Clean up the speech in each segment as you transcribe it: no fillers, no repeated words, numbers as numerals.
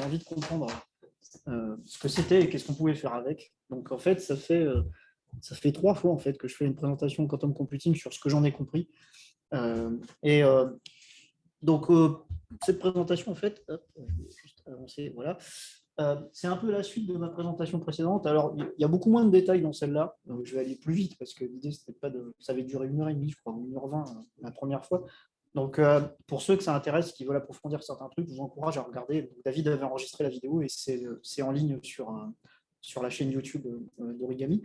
j'avais envie de comprendre ce que c'était et qu'est-ce qu'on pouvait faire avec. Donc en fait, ça fait 3 fois en fait que je fais une présentation quantum computing sur ce que j'en ai compris. Donc cette présentation en fait, hop, je vais juste avancer, voilà. C'est un peu la suite de ma présentation précédente. Alors, il y a beaucoup moins de détails dans celle-là. Je vais aller plus vite parce que l'idée, c'était pas de. Ça avait duré 1h30, je crois, ou 1h20 la première fois. Donc, pour ceux que ça intéresse, qui veulent approfondir certains trucs, je vous encourage à regarder. Donc, David avait enregistré la vidéo et c'est en ligne sur la chaîne YouTube d'Origami.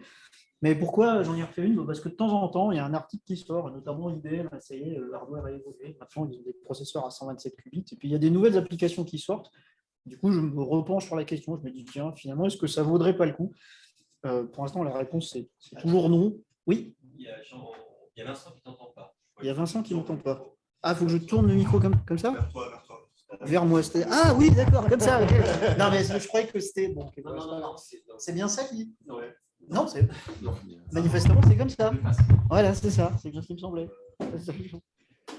Mais pourquoi j'en ai refait une? Parce que de temps en temps, il y a un article qui sort, notamment IBM, ça y est, l'hardware a évolué. Maintenant, ils ont des processeurs à 127 qubits. Et puis, il y a des nouvelles applications qui sortent. Du coup, je me repenche sur la question. Je me dis, tiens, finalement, est-ce que ça vaudrait pas le coup? Pour l'instant, la réponse, c'est toujours non. Oui? Il y a Vincent qui ne t'entend pas. Il y a Vincent qui ne m'entend pas. Ah, il faut que je tourne le micro comme ça? Vers toi, vers toi. Vers moi. Ah oui, d'accord, comme ça. Okay. Non, mais je croyais que c'était. Bon, okay, Non, c'est bien ça qui. Ouais. Non, c'est. Manifestement, c'est comme ça. Voilà, c'est ça. C'est bien ce qui me semblait.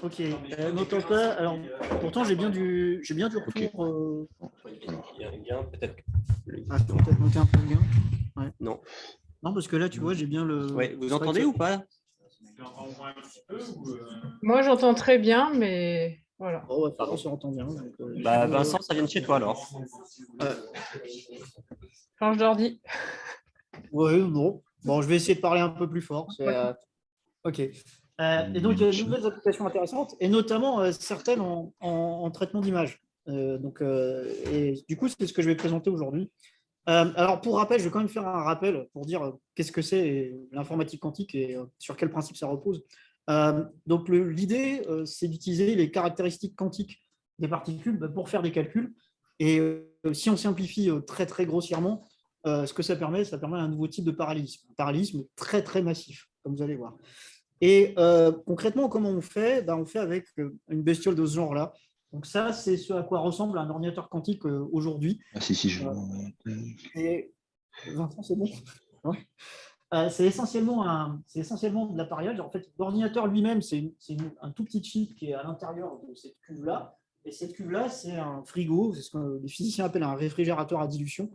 Ok, n'entends pas. Alors, pourtant, j'ai bien du retour. Il y a un gain, peut-être. Ah, je peux peut-être monter un peu le gain. Ouais. Non. Non, parce que là, tu vois, j'ai bien le. Ouais, vous entendez ou pas? Moi, j'entends très bien, mais voilà. Oh, ouais, on s'entend bien. Donc, Vincent, ça vient de chez toi alors. Change d'ordi. Oui, bon. Bon, je vais essayer de parler un peu plus fort. Ok. Et donc, il y a de nouvelles applications intéressantes, et notamment certaines en traitement d'image. Et du coup, c'est ce que je vais présenter aujourd'hui. Alors, pour rappel, je vais quand même faire un rappel pour dire qu'est-ce que c'est l'informatique quantique et sur quel principe ça repose. Donc, l'idée, c'est d'utiliser les caractéristiques quantiques des particules pour faire des calculs. Et si on simplifie très, très grossièrement, ce que ça permet un nouveau type de parallélisme. Un parallélisme très, très massif, comme vous allez voir. Et concrètement, comment on fait? On fait avec une bestiole de ce genre-là. Donc ça, c'est ce à quoi ressemble un ordinateur quantique aujourd'hui. Ah si, je vois. Et Vincent, c'est bon. Ouais. C'est essentiellement de l'appareillage. En fait, l'ordinateur lui-même, c'est un tout petit chip qui est à l'intérieur de cette cuve-là. Et cette cuve-là, c'est un frigo, c'est ce que les physiciens appellent un réfrigérateur à dilution.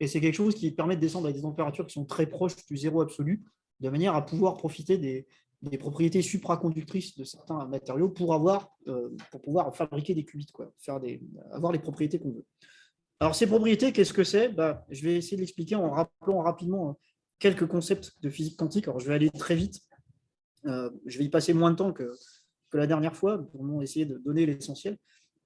Et c'est quelque chose qui permet de descendre à des températures qui sont très proches du zéro absolu, de manière à pouvoir profiter des propriétés supraconductrices de certains matériaux pour pouvoir fabriquer des qubits, avoir les propriétés qu'on veut. Alors, ces propriétés, qu'est-ce que c'est? Je vais essayer de l'expliquer en rappelant rapidement quelques concepts de physique quantique. Alors, je vais aller très vite. Je vais y passer moins de temps que la dernière fois pour essayer de donner l'essentiel.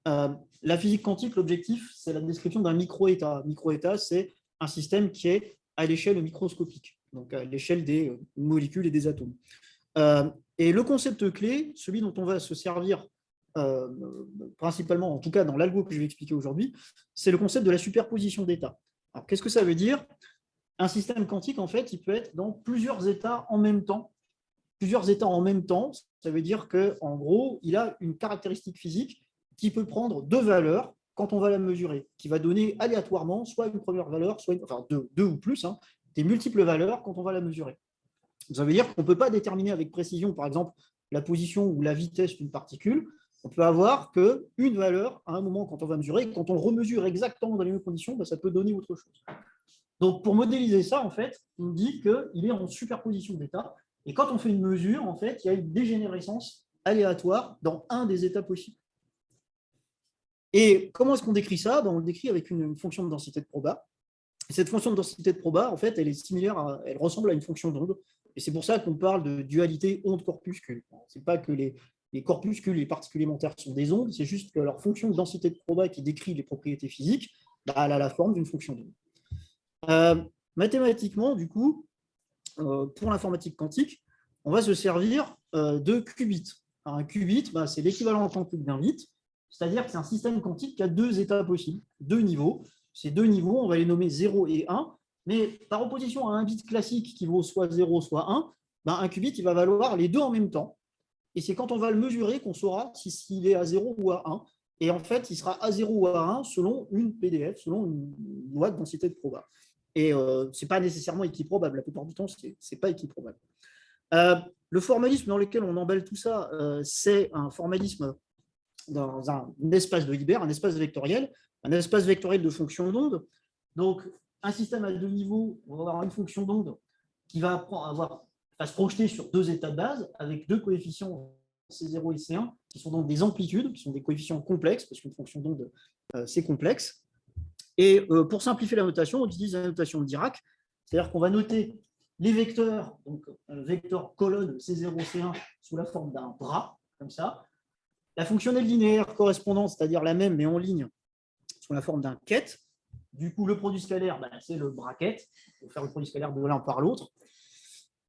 La physique quantique, l'objectif, c'est la description d'un micro-état. Micro-état, c'est un système qui est à l'échelle microscopique, donc à l'échelle des molécules et des atomes. Et le concept clé, celui dont on va se servir principalement, en tout cas dans l'algo que je vais expliquer aujourd'hui, c'est le concept de la superposition d'états. Alors, qu'est-ce que ça veut dire? Un système quantique, en fait, il peut être dans plusieurs états en même temps. Plusieurs états en même temps, ça veut dire qu'en gros, il a une caractéristique physique qui peut prendre deux valeurs quand on va la mesurer, qui va donner aléatoirement soit une première valeur, soit deux ou plus, des multiples valeurs quand on va la mesurer. Ça veut dire qu'on ne peut pas déterminer avec précision, par exemple, la position ou la vitesse d'une particule. On peut avoir qu'une valeur à un moment quand on va mesurer, et quand on remesure exactement dans les mêmes conditions, ça peut donner autre chose. Donc, pour modéliser ça, en fait, on dit qu'il est en superposition d'états. Et quand on fait une mesure, en fait, il y a une dégénérescence aléatoire dans un des états possibles. Et comment est-ce qu'on décrit ça? On le décrit avec une fonction de densité de proba. Et cette fonction de densité de proba, en fait, elle ressemble à une fonction d'onde. Et c'est pour ça qu'on parle de dualité onde-corpuscule. Ce n'est pas que les corpuscules, les particules élémentaires sont des ondes, c'est juste que leur fonction de densité de proba qui décrit les propriétés physiques, elle a la forme d'une fonction d'onde. Mathématiquement, du coup, pour l'informatique quantique, on va se servir de qubits. Alors, un qubit, c'est l'équivalent en temps cube d'un bit, c'est-à-dire que c'est un système quantique qui a deux états possibles, deux niveaux. Ces deux niveaux, on va les nommer 0 et 1, mais par opposition à un bit classique qui vaut soit 0, soit 1, un qubit, il va valoir les deux en même temps. Et c'est quand on va le mesurer qu'on saura s'il est à 0 ou à 1. Et en fait, il sera à 0 ou à 1 selon une PDF, selon une loi de densité de proba. Et ce n'est pas nécessairement équiprobable. La plupart du temps, ce n'est pas équiprobable. Le formalisme dans lequel on emballe tout ça, c'est un formalisme dans un espace de Hilbert, un espace vectoriel. un espace vectoriel de fonctions d'onde. Donc, un système à 2 niveaux, on va avoir une fonction d'onde qui va se projeter sur 2 états de base avec 2 coefficients C0 et C1 qui sont donc des amplitudes, qui sont des coefficients complexes, parce qu'une fonction d'onde, c'est complexe. Et pour simplifier la notation, on utilise la notation de Dirac, c'est-à-dire qu'on va noter les vecteurs, donc un vecteur colonne C0, C1 sous la forme d'un bras, comme ça. La fonctionnelle linéaire correspondante, c'est-à-dire la même mais en ligne, sous la forme d'un ket. Du coup, le produit scalaire, c'est le bracket. Il faut faire le produit scalaire de l'un par l'autre.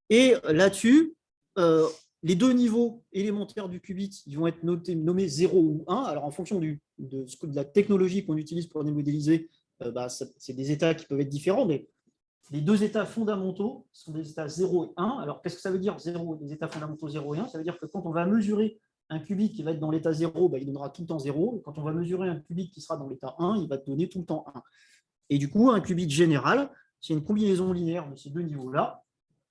Et là-dessus, les 2 niveaux élémentaires du qubit, ils vont être nommés 0 ou 1. Alors, en fonction de la technologie qu'on utilise pour les modéliser, c'est des états qui peuvent être différents, mais les 2 états fondamentaux sont des états 0 et 1. Alors, qu'est-ce que ça veut dire 0, les états fondamentaux 0 et 1? Ça veut dire que quand on va mesurer un qubit qui va être dans l'état 0, il donnera tout le temps 0. Et quand on va mesurer un qubit qui sera dans l'état 1, il va donner tout le temps 1. Et du coup, un qubit général, c'est une combinaison linéaire de ces 2 niveaux-là.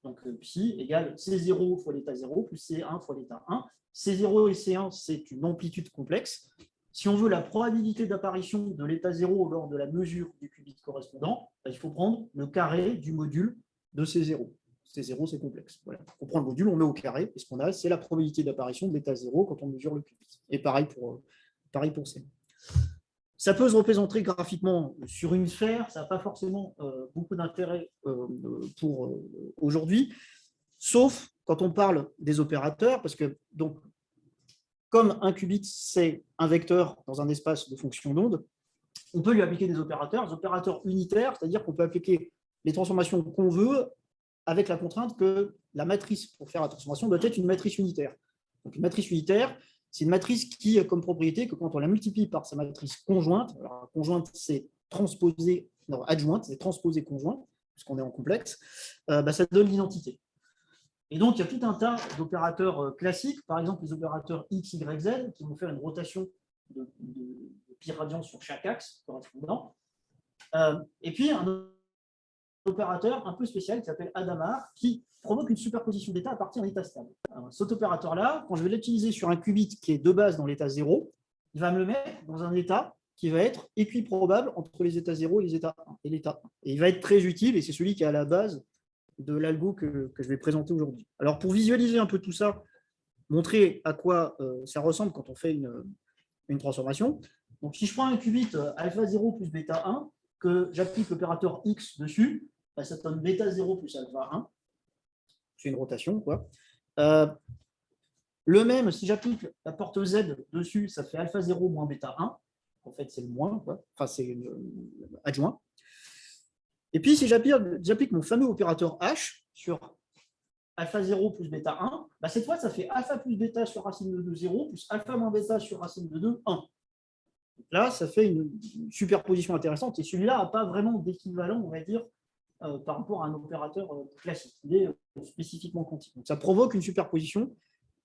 Donc, psi égale C0 fois l'état 0 plus C1 fois l'état 1. C0 et C1, c'est une amplitude complexe. Si on veut la probabilité d'apparition de l'état 0 lors de la mesure du qubit correspondant, il faut prendre le carré du module de C0. C0, c'est complexe. Voilà. On prend le module, on met au carré, et ce qu'on a, c'est la probabilité d'apparition de l'état 0 quand on mesure le qubit. Et pareil pour C1. Ça peut se représenter graphiquement sur une sphère, ça n'a pas forcément beaucoup d'intérêt pour aujourd'hui, sauf quand on parle des opérateurs, parce que donc, comme un qubit, c'est un vecteur dans un espace de fonction d'onde, on peut lui appliquer des opérateurs unitaires, c'est-à-dire qu'on peut appliquer les transformations qu'on veut avec la contrainte que la matrice pour faire la transformation doit être une matrice unitaire. Donc, une matrice unitaire, c'est une matrice qui a comme propriété que quand on la multiplie par sa matrice conjointe, alors conjointe c'est transposé, non, adjointe, c'est transposé conjoint, puisqu'on est en complexe, ça donne l'identité. Et donc, il y a tout un tas d'opérateurs classiques, par exemple les opérateurs X, Y, Z, qui vont faire une rotation de pi radians sur chaque axe correspondant. Et puis, un opérateur un peu spécial qui s'appelle Hadamard, qui provoque une superposition d'états à partir d'un état stable. Alors, cet opérateur-là, quand je vais l'utiliser sur un qubit qui est de base dans l'état 0, il va me le mettre dans un état qui va être équiprobable entre les états 0 et les états 1 et l'état 1. Et il va être très utile, et c'est celui qui est à la base de l'algo que je vais présenter aujourd'hui. Alors, pour visualiser un peu tout ça, montrer à quoi ça ressemble quand on fait une transformation. Donc, si je prends un qubit alpha 0 plus bêta 1, que j'applique l'opérateur X dessus, ça donne bêta 0 plus alpha 1. C'est une rotation, quoi. Le même, si j'applique la porte Z dessus, ça fait alpha 0 moins bêta 1. En fait, c'est le moins, quoi. Enfin, c'est adjoint. Et puis, si j'applique mon fameux opérateur H sur alpha 0 plus bêta 1, cette fois, ça fait alpha plus bêta sur racine de 2, 0, plus alpha moins bêta sur racine de 2, 1. Donc là, ça fait une superposition intéressante. Et celui-là n'a pas vraiment d'équivalent, on va dire, par rapport à un opérateur classique. Il est spécifiquement quantique. Donc ça provoque une superposition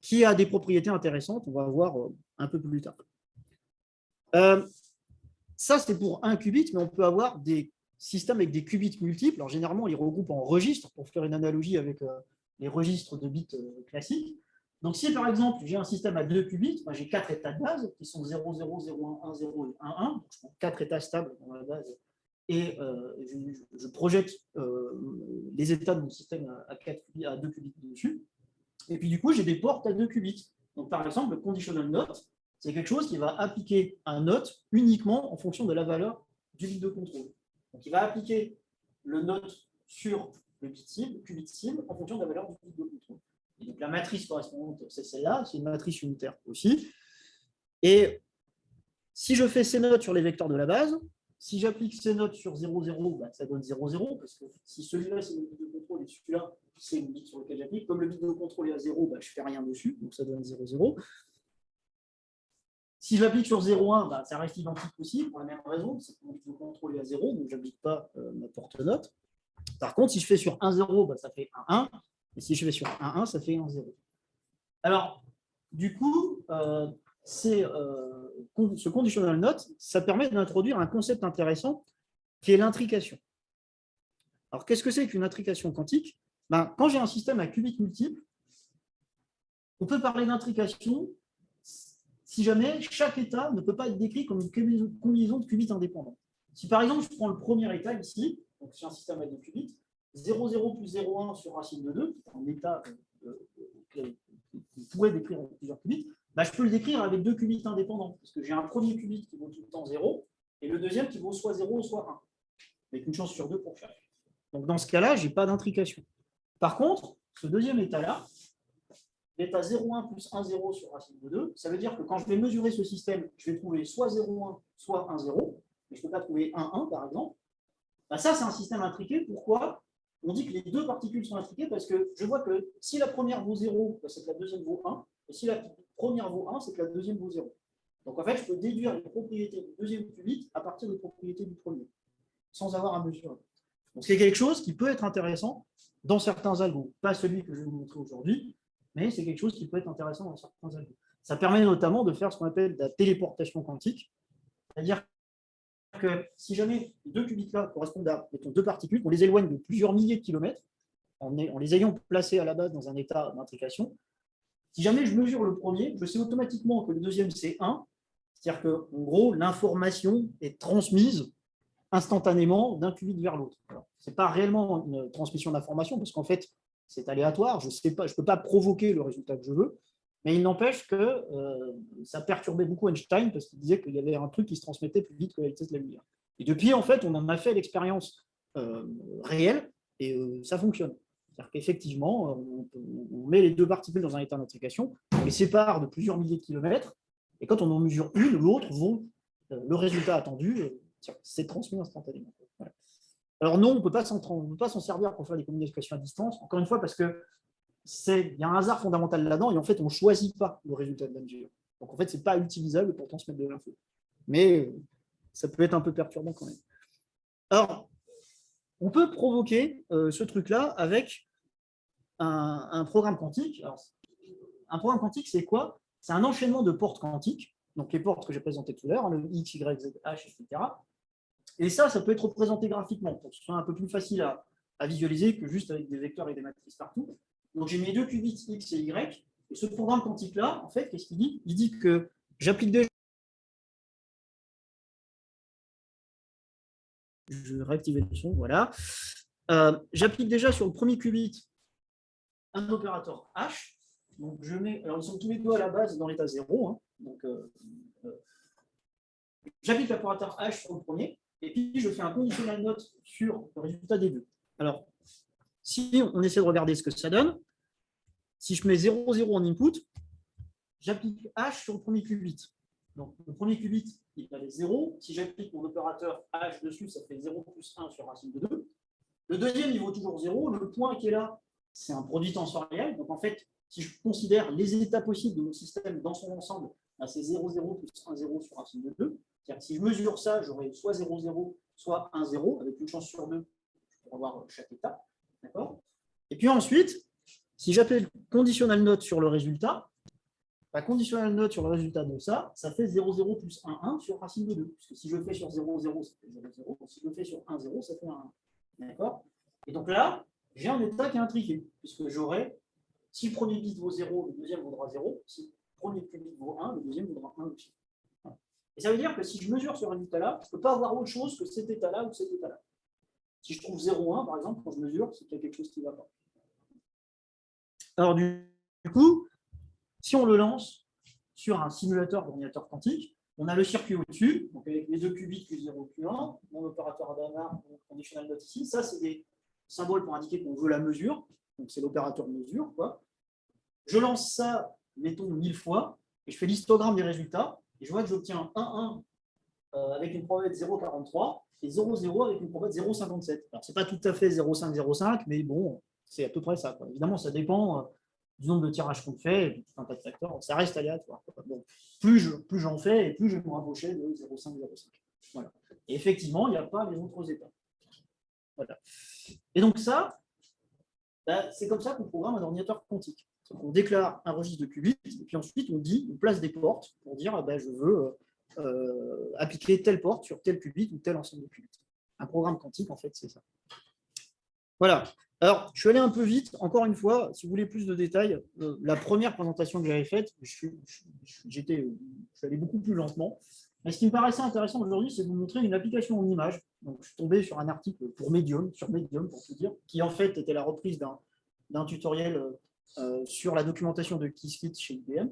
qui a des propriétés intéressantes. On va voir un peu plus tard. Ça, c'est pour un qubit, mais on peut avoir des systèmes avec des qubits multiples. Alors, généralement, on les regroupe en registres pour faire une analogie avec les registres de bits classiques. Donc, si par exemple, j'ai un système à 2 qubits, j'ai 4 états de base qui sont 0, 0, 0, 1, 1, 0 et 1, 1. Donc, je prends 4 états stables dans la base et je projette les états de mon système à 2 qubits dessus. Et puis, du coup, j'ai des portes à 2 qubits. Donc, par exemple, le conditional note, c'est quelque chose qui va appliquer un note uniquement en fonction de la valeur du bit de contrôle. Donc, il va appliquer le note sur le bit cible, le qubit cible, en fonction de la valeur du bit de contrôle. Et donc, la matrice correspondante, c'est celle-là, c'est une matrice unitaire aussi. Et si je fais ces notes sur les vecteurs de la base, si j'applique ces notes sur 0, 0, ça donne 0, 0, parce que si celui-là, c'est le bit de contrôle et celui-là, c'est le bit sur lequel j'applique, comme le bit de contrôle est à 0, je ne fais rien dessus, donc ça donne 0, 0. Si j'applique sur 0,1, ça reste identique aussi, pour la même raison, c'est que mon bit de contrôle est à 0, donc je n'applique pas ma porte-note. Par contre, si je fais sur 1,0, ça fait 1,1, et si je fais sur 1,1, ça fait 1,0. Alors, du coup, ce conditional note, ça permet d'introduire un concept intéressant qui est l'intrication. Alors, qu'est-ce que c'est qu'une intrication quantique? Quand j'ai un système à qubits multiples, on peut parler d'intrication si jamais chaque état ne peut pas être décrit comme une combinaison de qubits indépendants. Si par exemple, je prends le premier état ici, donc c'est un système avec 2 qubits, 0,0 plus 0,1 sur racine de 2, un état qui pourrait décrire avec plusieurs qubits, bah, je peux le décrire avec 2 qubits indépendants, parce que j'ai un premier qubit qui vaut tout le temps 0, et le deuxième qui vaut soit 0, soit 1, avec une chance sur 2 pour chaque. Donc dans ce cas-là, je n'ai pas d'intrication. Par contre, ce deuxième état-là, l'état 0,1 plus 1,0 sur racine de 2, ça veut dire que quand je vais mesurer ce système, je vais trouver soit 0,1, soit 1,0, mais je ne peux pas trouver 1,1 par exemple. Bah, ça, c'est un système intriqué. Pourquoi? On dit que les deux particules sont intriquées parce que je vois que si la première vaut 0, bah, c'est que la deuxième vaut 1, et si la première vaut 1, c'est que la deuxième vaut 0. Donc en fait, je peux déduire les propriétés du deuxième qubit à partir des propriétés du premier, sans avoir à mesurer. Donc c'est quelque chose qui peut être intéressant dans certains algos. Pas celui que je vais vous montrer aujourd'hui, mais c'est quelque chose qui peut être intéressant dans certains algos. Ça permet notamment de faire ce qu'on appelle de la téléportation quantique, c'est-à-dire que si jamais les deux qubits-là correspondent à mettons, deux particules, on les éloigne de plusieurs milliers de kilomètres, en les ayant placés à la base dans un état d'intrication, si jamais je mesure le premier, je sais automatiquement que le deuxième c'est 1, c'est-à-dire qu'en gros, l'information est transmise instantanément d'un qubit vers l'autre. Ce n'est pas réellement une transmission d'information, parce qu'en fait, c'est aléatoire, je ne peux pas provoquer le résultat que je veux, mais il n'empêche que ça perturbait beaucoup Einstein, parce qu'il disait qu'il y avait un truc qui se transmettait plus vite que la vitesse de la lumière. Et depuis, en fait, on en a fait l'expérience réelle, et ça fonctionne. C'est-à-dire qu'effectivement, on met les deux particules dans un état d'intrication, on les sépare de plusieurs milliers de kilomètres, et quand on en mesure une, l'autre le résultat attendu, c'est transmis instantanément. Voilà. Alors non, on ne peut pas s'en servir pour faire des communications à distance, encore une fois, parce que il y a un hasard fondamental là-dedans, et en fait, on ne choisit pas le résultat de la mesure. Donc en fait, ce n'est pas utilisable pour transmettre de l'info. Mais ça peut être un peu perturbant quand même. Alors, on peut provoquer ce truc-là avec un programme quantique. Alors, un programme quantique, c'est quoi? C'est un enchaînement de portes quantiques, donc les portes que j'ai présentées tout à l'heure, le X, Y, Z, H, etc. Et ça peut être représenté graphiquement pour que ce soit un peu plus facile à visualiser que juste avec des vecteurs et des matrices partout. Donc j'ai mes deux qubits X et Y, et ce programme quantique-là, en fait, qu'est-ce qu'il dit? Il dit que j'applique déjà. Je vais réactiver le son, voilà. J'applique déjà sur le premier qubit un opérateur H. Donc je mets, alors ils sont tous les deux à la base dans l'état 0. Hein, donc j'applique l'opérateur H sur le premier, et puis je fais un conditional note sur le résultat des deux. Alors, si on essaie de regarder ce que ça donne, si je mets 0, 0 en input, j'applique H sur le premier qubit. Donc, le premier qubit, il valait 0. Si j'applique mon opérateur H dessus, ça fait 0 plus 1 sur racine de 2. Le deuxième, il vaut toujours 0. Le point qui est là, c'est un produit tensoriel. Donc, en fait, si je considère les états possibles de mon système dans son ensemble, ben c'est 0, 0 plus 1, 0 sur racine de 2. C'est-à-dire que si je mesure ça, j'aurai soit 0, 0, soit 1, 0, avec une chance sur 2 pour avoir chaque état. D'accord? Et puis ensuite, si j'appelle conditional note sur le résultat, la conditional note sur le résultat de ça, ça fait 0, 0 plus 1, 1 sur racine de 2. Parce que si je le fais sur 0, 0, ça fait 0, 0. Si je le fais sur 1, 0, ça fait 1, 1. D'accord? Et donc là, j'ai un état qui est intriqué, puisque j'aurai, si le premier bit vaut 0, le deuxième vaudra 0. Si le premier qubit vaut 1, le deuxième vaudra 1 aussi. Et ça veut dire que si je mesure ce résultat-là, je ne peux pas avoir autre chose que cet état-là ou cet état-là. Si je trouve 0,1, par exemple, quand je mesure, c'est qu'il y a quelque chose qui ne va pas. Alors, du coup, si on le lance sur un simulateur d'ordinateur quantique, on a le circuit au-dessus, donc avec les deux qubits Q0, Q1, mon opérateur Hadamard, mon conditional note ici. Ça, c'est des symboles pour indiquer qu'on veut la mesure. Donc, c'est l'opérateur mesure, quoi. Je lance ça, mettons, 1000 fois, et je fais l'histogramme des résultats, et je vois que j'obtiens 1, 1 avec une probabilité de 0,43 et 0, 0 avec une probabilité de 0,57. Alors, ce n'est pas tout à fait 0,5, 0,5, mais bon, c'est à peu près ça, quoi. Évidemment, ça dépend du nombre de tirages qu'on fait, et tout un tas de facteurs. Ça reste aléatoire. Donc, plus j'en fais, et plus je vais me rapprocher de 0,5, 0,5. Voilà. Et effectivement, il n'y a pas les autres états. Voilà. Et donc ça, c'est comme ça qu'on programme un ordinateur quantique. On déclare un registre de qubits, et puis ensuite on place des portes pour dire je veux appliquer telle porte sur tel qubit ou tel ensemble de qubits. Un programme quantique, en fait, c'est ça. Voilà. Alors, je suis allé un peu vite. Encore une fois, si vous voulez plus de détails, la première présentation que j'avais faite, je suis allé beaucoup plus lentement. Mais ce qui me paraissait intéressant aujourd'hui, c'est de vous montrer une application en image. Donc, je suis tombé sur un article sur Medium, pour tout dire, qui en fait était la reprise d'un tutoriel sur la documentation de Qiskit chez IBM,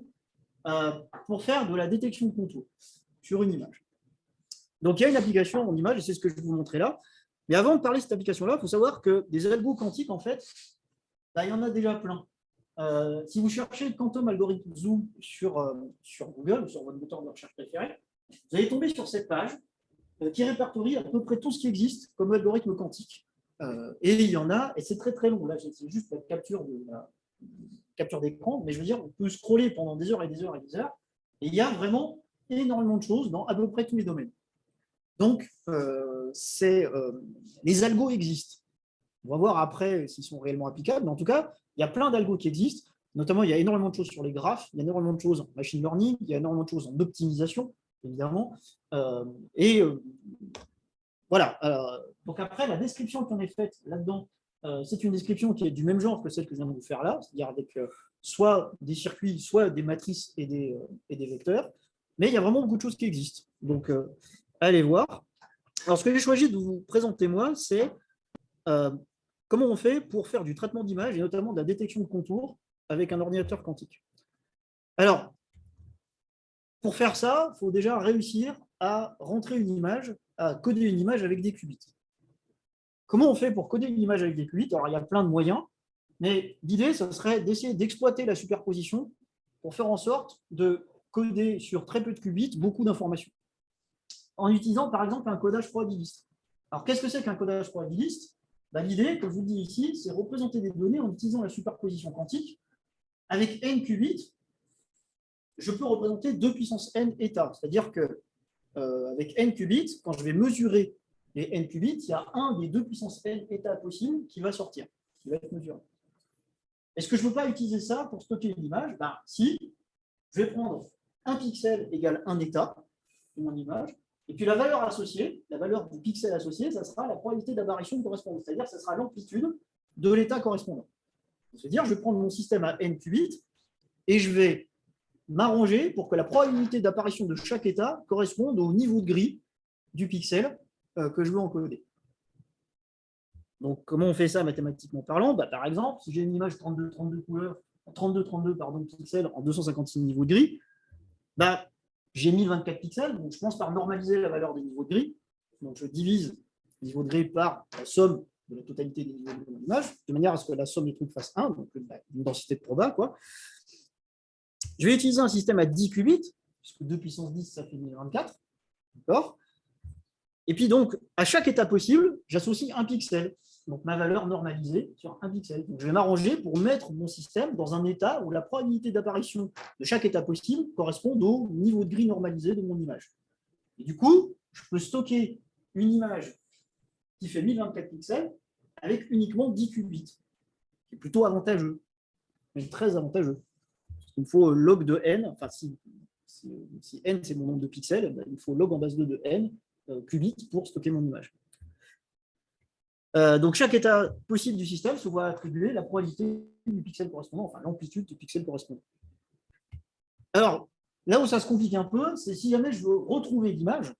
pour faire de la détection de contours sur une image. Donc, il y a une application en image, et c'est ce que je vais vous montrer là. Mais avant de parler de cette application-là, il faut savoir que des algos quantiques, en fait, il y en a déjà plein. Si vous cherchez Quantum Algorithm Zoo sur Google, sur votre moteur de recherche préféré, vous allez tomber sur cette page qui répertorie à peu près tout ce qui existe comme algorithme quantique. Et il y en a, et c'est très très long. Là, c'est juste la capture d'écran, mais je veux dire, on peut scroller pendant des heures et des heures et des heures. Et il y a vraiment énormément de choses dans à peu près tous les domaines. Donc, les algos existent. On va voir après s'ils sont réellement applicables, mais en tout cas, il y a plein d'algos qui existent. Notamment, il y a énormément de choses sur les graphes, il y a énormément de choses en machine learning, il y a énormément de choses en optimisation, évidemment. Voilà. Alors, donc après, la description qu'on a faite là-dedans, c'est une description qui est du même genre que celle que je viens de vous faire là, c'est-à-dire avec soit des circuits, soit des matrices et des vecteurs. Mais il y a vraiment beaucoup de choses qui existent. Donc, allez voir. Alors, ce que j'ai choisi de vous présenter, moi, c'est comment on fait pour faire du traitement d'image et notamment de la détection de contours avec un ordinateur quantique. Alors, pour faire ça, il faut déjà réussir à rentrer une image, à coder une image avec des qubits. Comment on fait pour coder une image avec des qubits? Alors, il y a plein de moyens, mais l'idée, ce serait d'essayer d'exploiter la superposition pour faire en sorte de coder sur très peu de qubits beaucoup d'informations, en utilisant par exemple un codage probabiliste. Alors, qu'est-ce que c'est qu'un codage probabiliste? L'idée, comme je vous le dis ici, c'est représenter des données en utilisant la superposition quantique. Avec n qubits, je peux représenter 2 puissance n états. C'est-à-dire que avec n qubits, quand je vais mesurer les n qubits, il y a un des 2 puissance n états possibles qui va sortir, qui va être mesuré. Est-ce que je ne peux pas utiliser ça pour stocker une image? Si, je vais prendre un pixel égale un état de mon image, et puis la valeur associée, la valeur du pixel associé, ça sera la probabilité d'apparition correspondante, c'est-à-dire que ça sera l'amplitude de l'état correspondant. C'est-à-dire que je vais prendre mon système à n qubits et je vais m'arranger pour que la probabilité d'apparition de chaque état corresponde au niveau de gris du pixel que je veux encoder. Donc, comment on fait ça mathématiquement parlant? Par exemple, si j'ai une image 32 couleurs, 32 pixels en 256 niveaux de gris, j'ai 1024 pixels, donc je commence par normaliser la valeur des niveaux de gris. Donc, je divise le niveau de gris par la somme de la totalité des niveaux de gris de l'image, de manière à ce que la somme des trucs fasse 1, donc une densité de proba, quoi. Je vais utiliser un système à 10 qubits, puisque 2 puissance 10, ça fait 1024. D'accord? Et puis donc, à chaque état possible, j'associe un pixel, donc ma valeur normalisée sur un pixel. Donc, je vais m'arranger pour mettre mon système dans un état où la probabilité d'apparition de chaque état possible correspond au niveau de gris normalisé de mon image. Et du coup, je peux stocker une image qui fait 1024 pixels avec uniquement 10 qubits. C'est plutôt avantageux, mais très avantageux. Il me faut log de n, enfin si n c'est mon nombre de pixels, il me faut log en base 2 de n qubits pour stocker mon image. Donc chaque état possible du système se voit attribuer la probabilité du pixel correspondant, enfin l'amplitude du pixel correspondant. Alors, là où ça se complique un peu, c'est si jamais je veux retrouver l'image.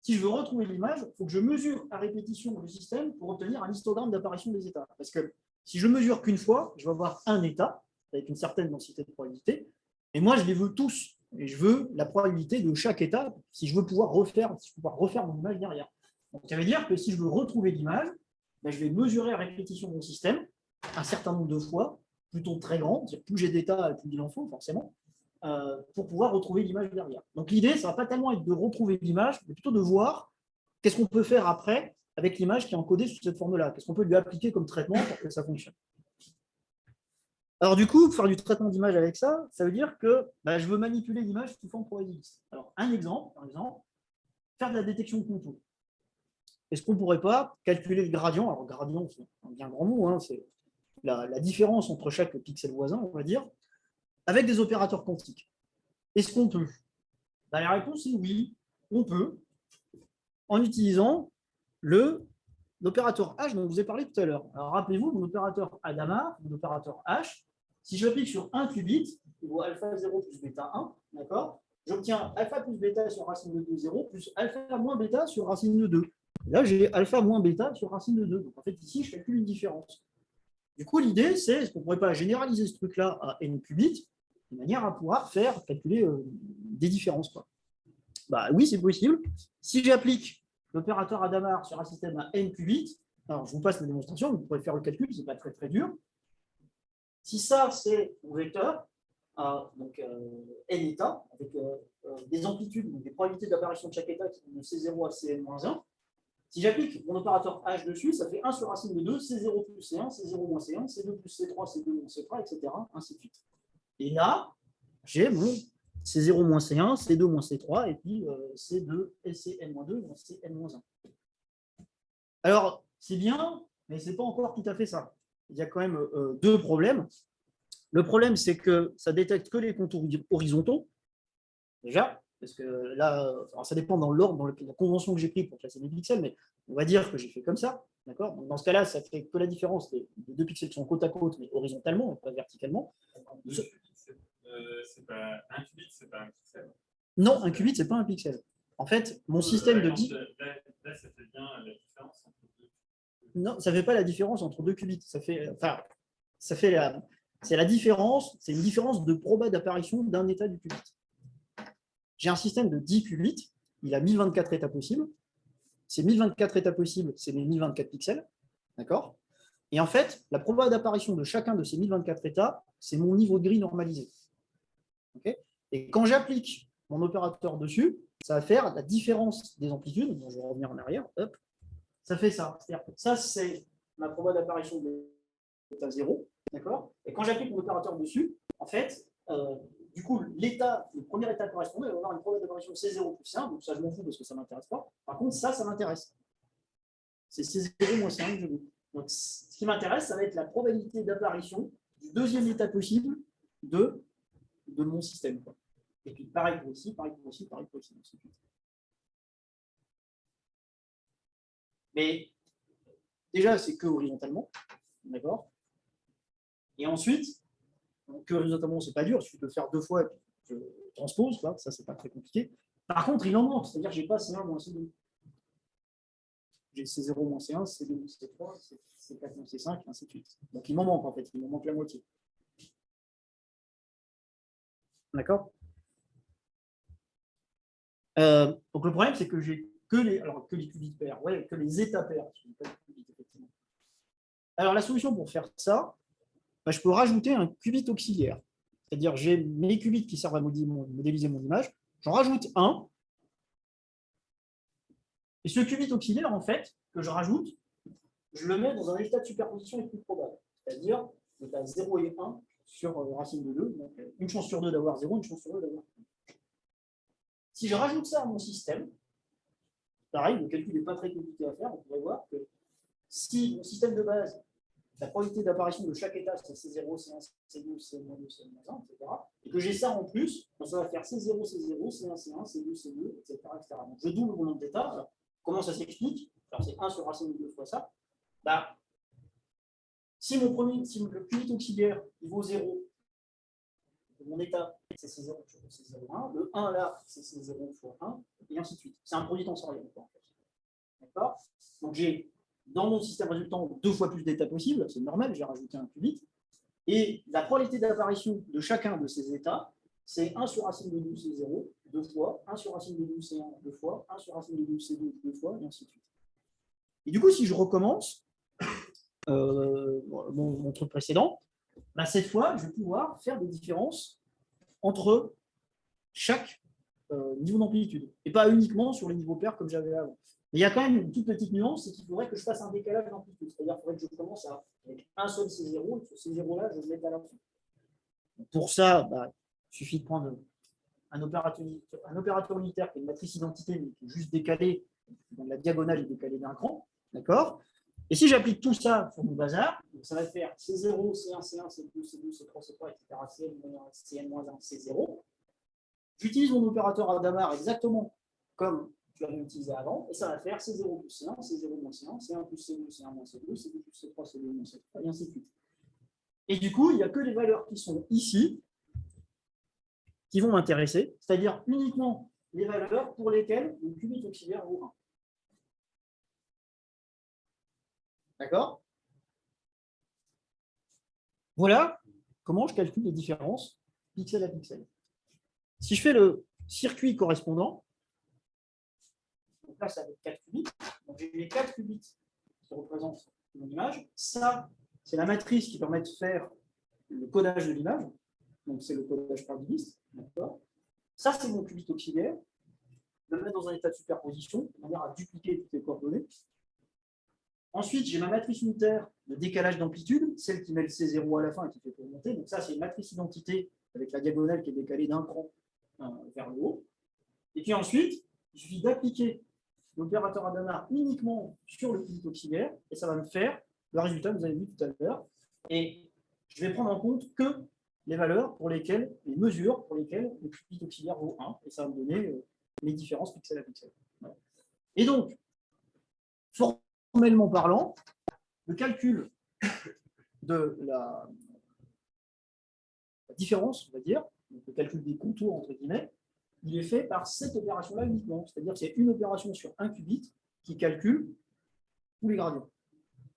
Si je veux retrouver l'image, il faut que je mesure à répétition le système pour obtenir un histogramme d'apparition des états. Parce que si je mesure qu'une fois, je vais avoir un état avec une certaine densité de probabilité, et moi je les veux tous. Et je veux la probabilité de chaque état si je veux pouvoir refaire mon image derrière. Donc, ça veut dire que si je veux retrouver l'image, je vais mesurer à répétition mon système un certain nombre de fois, plutôt très grand, plus j'ai d'états, plus il en faut forcément, pour pouvoir retrouver l'image derrière. Donc l'idée, ça ne va pas tellement être de retrouver l'image, mais plutôt de voir qu'est-ce qu'on peut faire après avec l'image qui est encodée sous cette forme-là. Qu'est-ce qu'on peut lui appliquer comme traitement pour que ça fonctionne. Alors du coup, faire du traitement d'image avec ça, ça veut dire que je veux manipuler l'image sous forme probabiliste. Alors un exemple, par exemple, faire de la détection de contours. Est-ce qu'on ne pourrait pas calculer le gradient? Alors gradient, c'est un bien grand mot, hein, c'est la différence entre chaque pixel voisin, on va dire, avec des opérateurs quantiques. Est-ce qu'on peut? La réponse est oui, on peut, en utilisant le l'opérateur H dont je vous ai parlé tout à l'heure. Alors, rappelez-vous, mon opérateur Hadamard, mon opérateur H, si je l'applique sur un qubit, il vaut alpha 0 plus bêta 1, d'accord? J'obtiens alpha plus bêta sur racine de 2, 0, plus alpha moins bêta sur racine de 2. Et là, j'ai alpha moins bêta sur racine de 2. Donc, en fait, ici, je calcule une différence. Du coup, l'idée, c'est est-ce qu'on ne pourrait pas généraliser ce truc-là à n qubits de manière à pouvoir faire calculer des différences, quoi. Bah oui, c'est possible. Si j'applique l'opérateur Hadamard sur un système à n qubits, alors je vous passe la démonstration, vous pourrez faire le calcul, c'est pas très très dur. Si ça, c'est mon vecteur, donc n états, avec des amplitudes, donc des probabilités d'apparition de chaque état qui vont de C0 à Cn-1, si j'applique mon opérateur H dessus, ça fait 1 sur racine de 2, C0 plus C1, C0 moins C1, C2 plus C3, C2 moins C3, etc., ainsi de suite. Et là, j'ai mon C0 moins C1, C2 moins C3, et puis C2 et Cn-2 moins Cn-1. Alors, c'est bien, mais ce n'est pas encore tout à fait ça. Il y a quand même deux problèmes. Le problème, c'est que ça détecte que les contours horizontaux, déjà, parce que là, ça dépend dans l'ordre, dans la convention que j'ai prise pour classer mes pixels, mais on va dire que j'ai fait comme ça, d'accord? Donc, dans ce cas-là, ça fait que la différence des deux pixels qui sont côte à côte, mais horizontalement, pas verticalement. C'est pas un qubit, c'est pas un pixel. Non, un qubit, c'est pas un pixel. En fait, mon système de dit. Là, ça fait bien la différence entre deux. Non, ça ne fait pas la différence entre deux qubits. C'est la différence, c'est une différence de proba d'apparition d'un état du qubit. J'ai un système de 10 qubits, il a 1024 états possibles. Ces 1024 états possibles, c'est les 1024 pixels. D'accord? Et en fait, la proba d'apparition de chacun de ces 1024 états, c'est mon niveau de gris normalisé. Okay? Et quand j'applique mon opérateur dessus, ça va faire la différence des amplitudes. Donc, je vais revenir en arrière. Hop. Ça fait ça. C'est-à-dire que ça, c'est ma proba d'apparition de l'état 0. D'accord? Et quand j'applique mon opérateur dessus, en fait, du coup, le premier état correspondant, il va avoir une proba d'apparition C0 plus C1. Donc ça, je m'en fous parce que ça ne m'intéresse pas. Par contre, ça m'intéresse. C'est C0 moins C1 que je veux. Donc, ce qui m'intéresse, ça va être la probabilité d'apparition du deuxième état possible de mon système, quoi. Et puis pareil pour ici, pareil pour ici, pareil pour ici. Mais déjà, c'est que horizontalement, d'accord? Et ensuite, que horizontalement, c'est pas dur, il suffit de le faire deux fois et puis je transpose, quoi. Ça, c'est pas très compliqué. Par contre, il en manque, c'est-à-dire que j'ai pas C1 moins C2. J'ai C0 moins C1, C2 moins C3, C4 moins C5, et ainsi de suite. Donc il m'en manque en fait, il m'en manque la moitié. D'accord? Donc le problème, c'est que j'ai que les qubits pairs, ouais, que les états pairs. Alors la solution pour faire ça, bah, je peux rajouter un qubit auxiliaire. C'est-à-dire j'ai mes qubits qui servent à modéliser mon image, j'en rajoute un. Et ce qubit auxiliaire, en fait, que je rajoute, je le mets dans un état de superposition le plus probable. C'est-à-dire l'état 0 et 1 sur racine de 2. Donc une chance sur 2 d'avoir 0, une chance sur 2 d'avoir 1. Si je rajoute ça à mon système, pareil, le calcul n'est pas très compliqué à faire. On pourrait voir que si mon système de base, la probabilité d'apparition de chaque état, c'est C0, C1, C2, C-2, C-1, etc. Et que j'ai ça en plus, donc ça va faire C0, C0, C1, C1, C2, C2, etc. Donc je double mon nombre d'états. Comment ça s'explique? Alors c'est 1 sur racine de 2 fois ça. Bah, si le qubit auxiliaire il vaut 0, mon état c'est C0 sur C0,1, le 1 là c'est C0 fois 1, et ainsi de suite. C'est un produit tensoriel. En fait. D'accord? Donc j'ai dans mon système résultant 2 fois plus d'états possibles, c'est normal, j'ai rajouté un qubit. Et la probabilité d'apparition de chacun de ces états, c'est 1 sur racine de 12, c'est 0, 2 fois, 1 sur racine de 12, c'est 1, 2 fois, 1 sur racine de 12, c'est 2, 2 fois, et ainsi de suite. Et du coup, si je recommence mon truc précédent, bah, cette fois, je vais pouvoir faire des différences entre chaque niveau d'amplitude, et pas uniquement sur les niveaux pairs comme j'avais avant. Mais il y a quand même une toute petite nuance, c'est qu'il faudrait que je fasse un décalage d'amplitude. C'est-à-dire qu'il faudrait que je commence avec un seul C0, et que ce C0-là, je le mette à la fin. Pour ça, bah, il suffit de prendre un opérateur unitaire qui est une matrice identité, mais qui est juste décalé, donc la diagonale est décalée d'un cran. D'accord? Et si j'applique tout ça sur mon bazar, ça va faire C0, C1, C1, C2, C2, C3, C3, etc., Cn-1, C0. J'utilise mon opérateur Hadamard exactement comme tu l'avais utilisé avant, et ça va faire C0 plus C1, C0 moins C1, C1 plus C2, C1 moins C2, C2 plus C3, C2 moins C3, et ainsi de suite. Et du coup, il n'y a que les valeurs qui sont ici qui vont m'intéresser, c'est-à-dire uniquement les valeurs pour lesquelles le qubit auxiliaire vaut 1. D'accord? Voilà comment je calcule les différences pixel à pixel. Si je fais le circuit correspondant, donc là, ça va être 4 qubits. Donc j'ai les 4 qubits qui représentent mon image. Ça, c'est la matrice qui permet de faire le codage de l'image. Donc c'est le codage par bits. Ça, c'est mon qubit auxiliaire. Je vais le mettre dans un état de superposition, de manière à dupliquer toutes les coordonnées. Ensuite, j'ai ma matrice unitaire de décalage d'amplitude, celle qui met le C0 à la fin et qui fait remonter. Donc ça, c'est une matrice identité avec la diagonale qui est décalée d'un cran vers le haut. Et puis ensuite, il suffit d'appliquer l'opérateur Hadamard uniquement sur le qubit auxiliaire et ça va me faire le résultat que vous avez vu tout à l'heure. Et je vais prendre en compte que les valeurs pour lesquelles, les mesures pour lesquelles le qubit auxiliaire vaut 1 et ça va me donner les différences pixel à pixel. Voilà. Et donc, formellement parlant, le calcul de la différence, on va dire, donc le calcul des contours, entre guillemets, il est fait par cette opération-là uniquement. C'est-à-dire que c'est une opération sur un qubit qui calcule tous les gradients.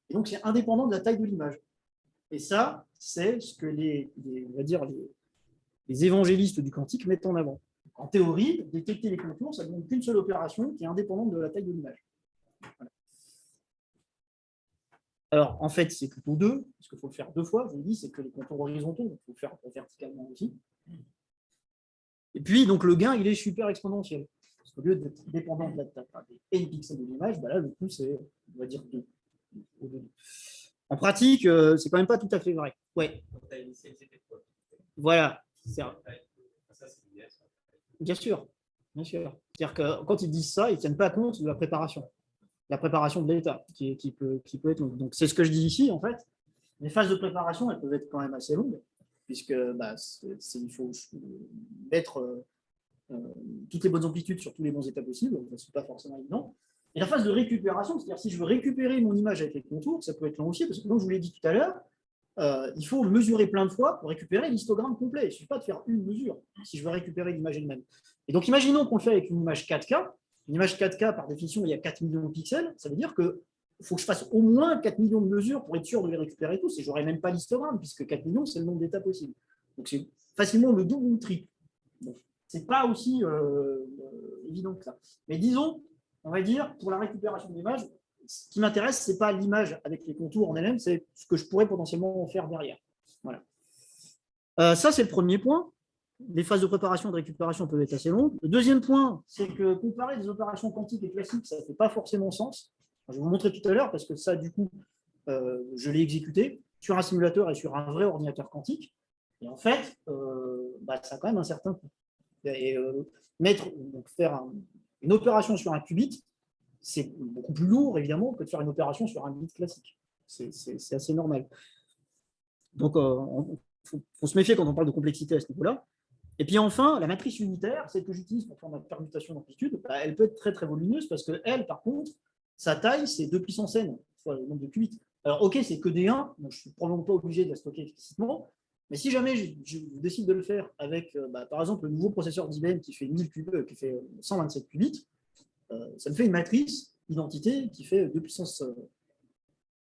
Et donc, c'est indépendant de la taille de l'image. Et ça, c'est ce que on va dire les évangélistes du quantique mettent en avant. En théorie, détecter les contours, ça ne demande qu'une seule opération qui est indépendante de la taille de l'image. Voilà. Alors, en fait, c'est plutôt 2, parce qu'il faut le faire 2 fois. Je vous dis, c'est que les contours horizontaux, donc il faut le faire verticalement aussi. Et puis, donc, le gain, il est super exponentiel. Parce qu'au lieu d'être dépendant de la taille des n pixels de l'image, bah là, le coup, c'est, on va dire, 2. En pratique, c'est quand même pas tout à fait vrai. Ouais. Voilà. Bien sûr. Bien sûr. C'est-à-dire que quand ils disent ça, ils ne tiennent pas compte de la préparation de l'état, qui peut être longue. Donc, c'est ce que je dis ici, en fait. Les phases de préparation, elles peuvent être quand même assez longues, puisque il faut mettre toutes les bonnes amplitudes sur tous les bons états possibles, ce n'est pas forcément évident. Et la phase de récupération, c'est-à-dire si je veux récupérer mon image avec les contours, ça peut être long aussi, parce que comme je vous l'ai dit tout à l'heure, il faut mesurer plein de fois pour récupérer l'histogramme complet. Il ne suffit pas de faire une mesure si je veux récupérer l'image elle-même. Et donc, imaginons qu'on le fait avec une image 4K. Une image 4K, par définition, il y a 4 millions de pixels. Ça veut dire qu'il faut que je fasse au moins 4 millions de mesures pour être sûr de les récupérer tous. Et je n'aurai même pas l'histogramme, puisque 4 millions, c'est le nombre d'états possibles. Donc, c'est facilement le double ou le triple. Donc, ce n'est pas aussi évident que ça. Mais disons, on va dire, pour la récupération de l'image, ce qui m'intéresse, ce n'est pas l'image avec les contours en elle-même, c'est ce que je pourrais potentiellement en faire derrière. Voilà. Ça, c'est le premier point. Les phases de préparation et de récupération peuvent être assez longues. Le deuxième point, c'est que comparer des opérations quantiques et classiques, ça ne fait pas forcément sens. Je vais vous montrer tout à l'heure, parce que ça, du coup, je l'ai exécuté sur un simulateur et sur un vrai ordinateur quantique. Et en fait, ça a quand même un certain coût. Et faire une opération sur un qubit, c'est beaucoup plus lourd, évidemment, que de faire une opération sur un bit classique. C'est assez normal. Donc, il faut se méfier quand on parle de complexité à ce niveau-là. Et puis enfin, la matrice unitaire, celle que j'utilise pour faire ma permutation d'amplitude, elle peut être très très volumineuse parce qu'elle, par contre, sa taille, c'est 2 puissance n fois le nombre de qubits. Alors, ok, c'est que des 1, donc je ne suis probablement pas obligé de la stocker explicitement, mais si jamais je décide de le faire avec, par exemple, le nouveau processeur d'IBM qui fait 127 qubits, ça me fait une matrice identité qui fait 2 puissance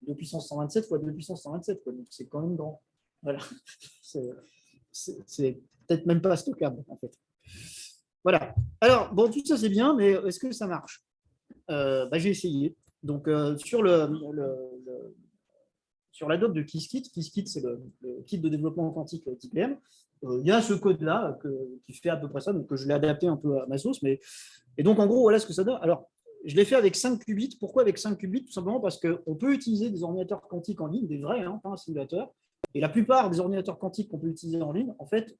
127 fois 2 puissance 127, quoi. Donc c'est quand même grand. Voilà. C'est peut-être même pas stockable, en fait. Voilà. Alors, bon, tout ça, c'est bien, mais est-ce que ça marche? J'ai essayé. Donc, sur la doc de Qiskit, c'est le kit de développement quantique d'IBM, il y a ce code-là qui fait à peu près ça, donc je l'ai adapté un peu à ma sauce. Et donc, en gros, voilà ce que ça donne. Alors, je l'ai fait avec 5 qubits. Pourquoi avec 5 qubits? Tout simplement parce qu'on peut utiliser des ordinateurs quantiques en ligne, des vrais, pas un simulateur. Et la plupart des ordinateurs quantiques qu'on peut utiliser en ligne, en fait,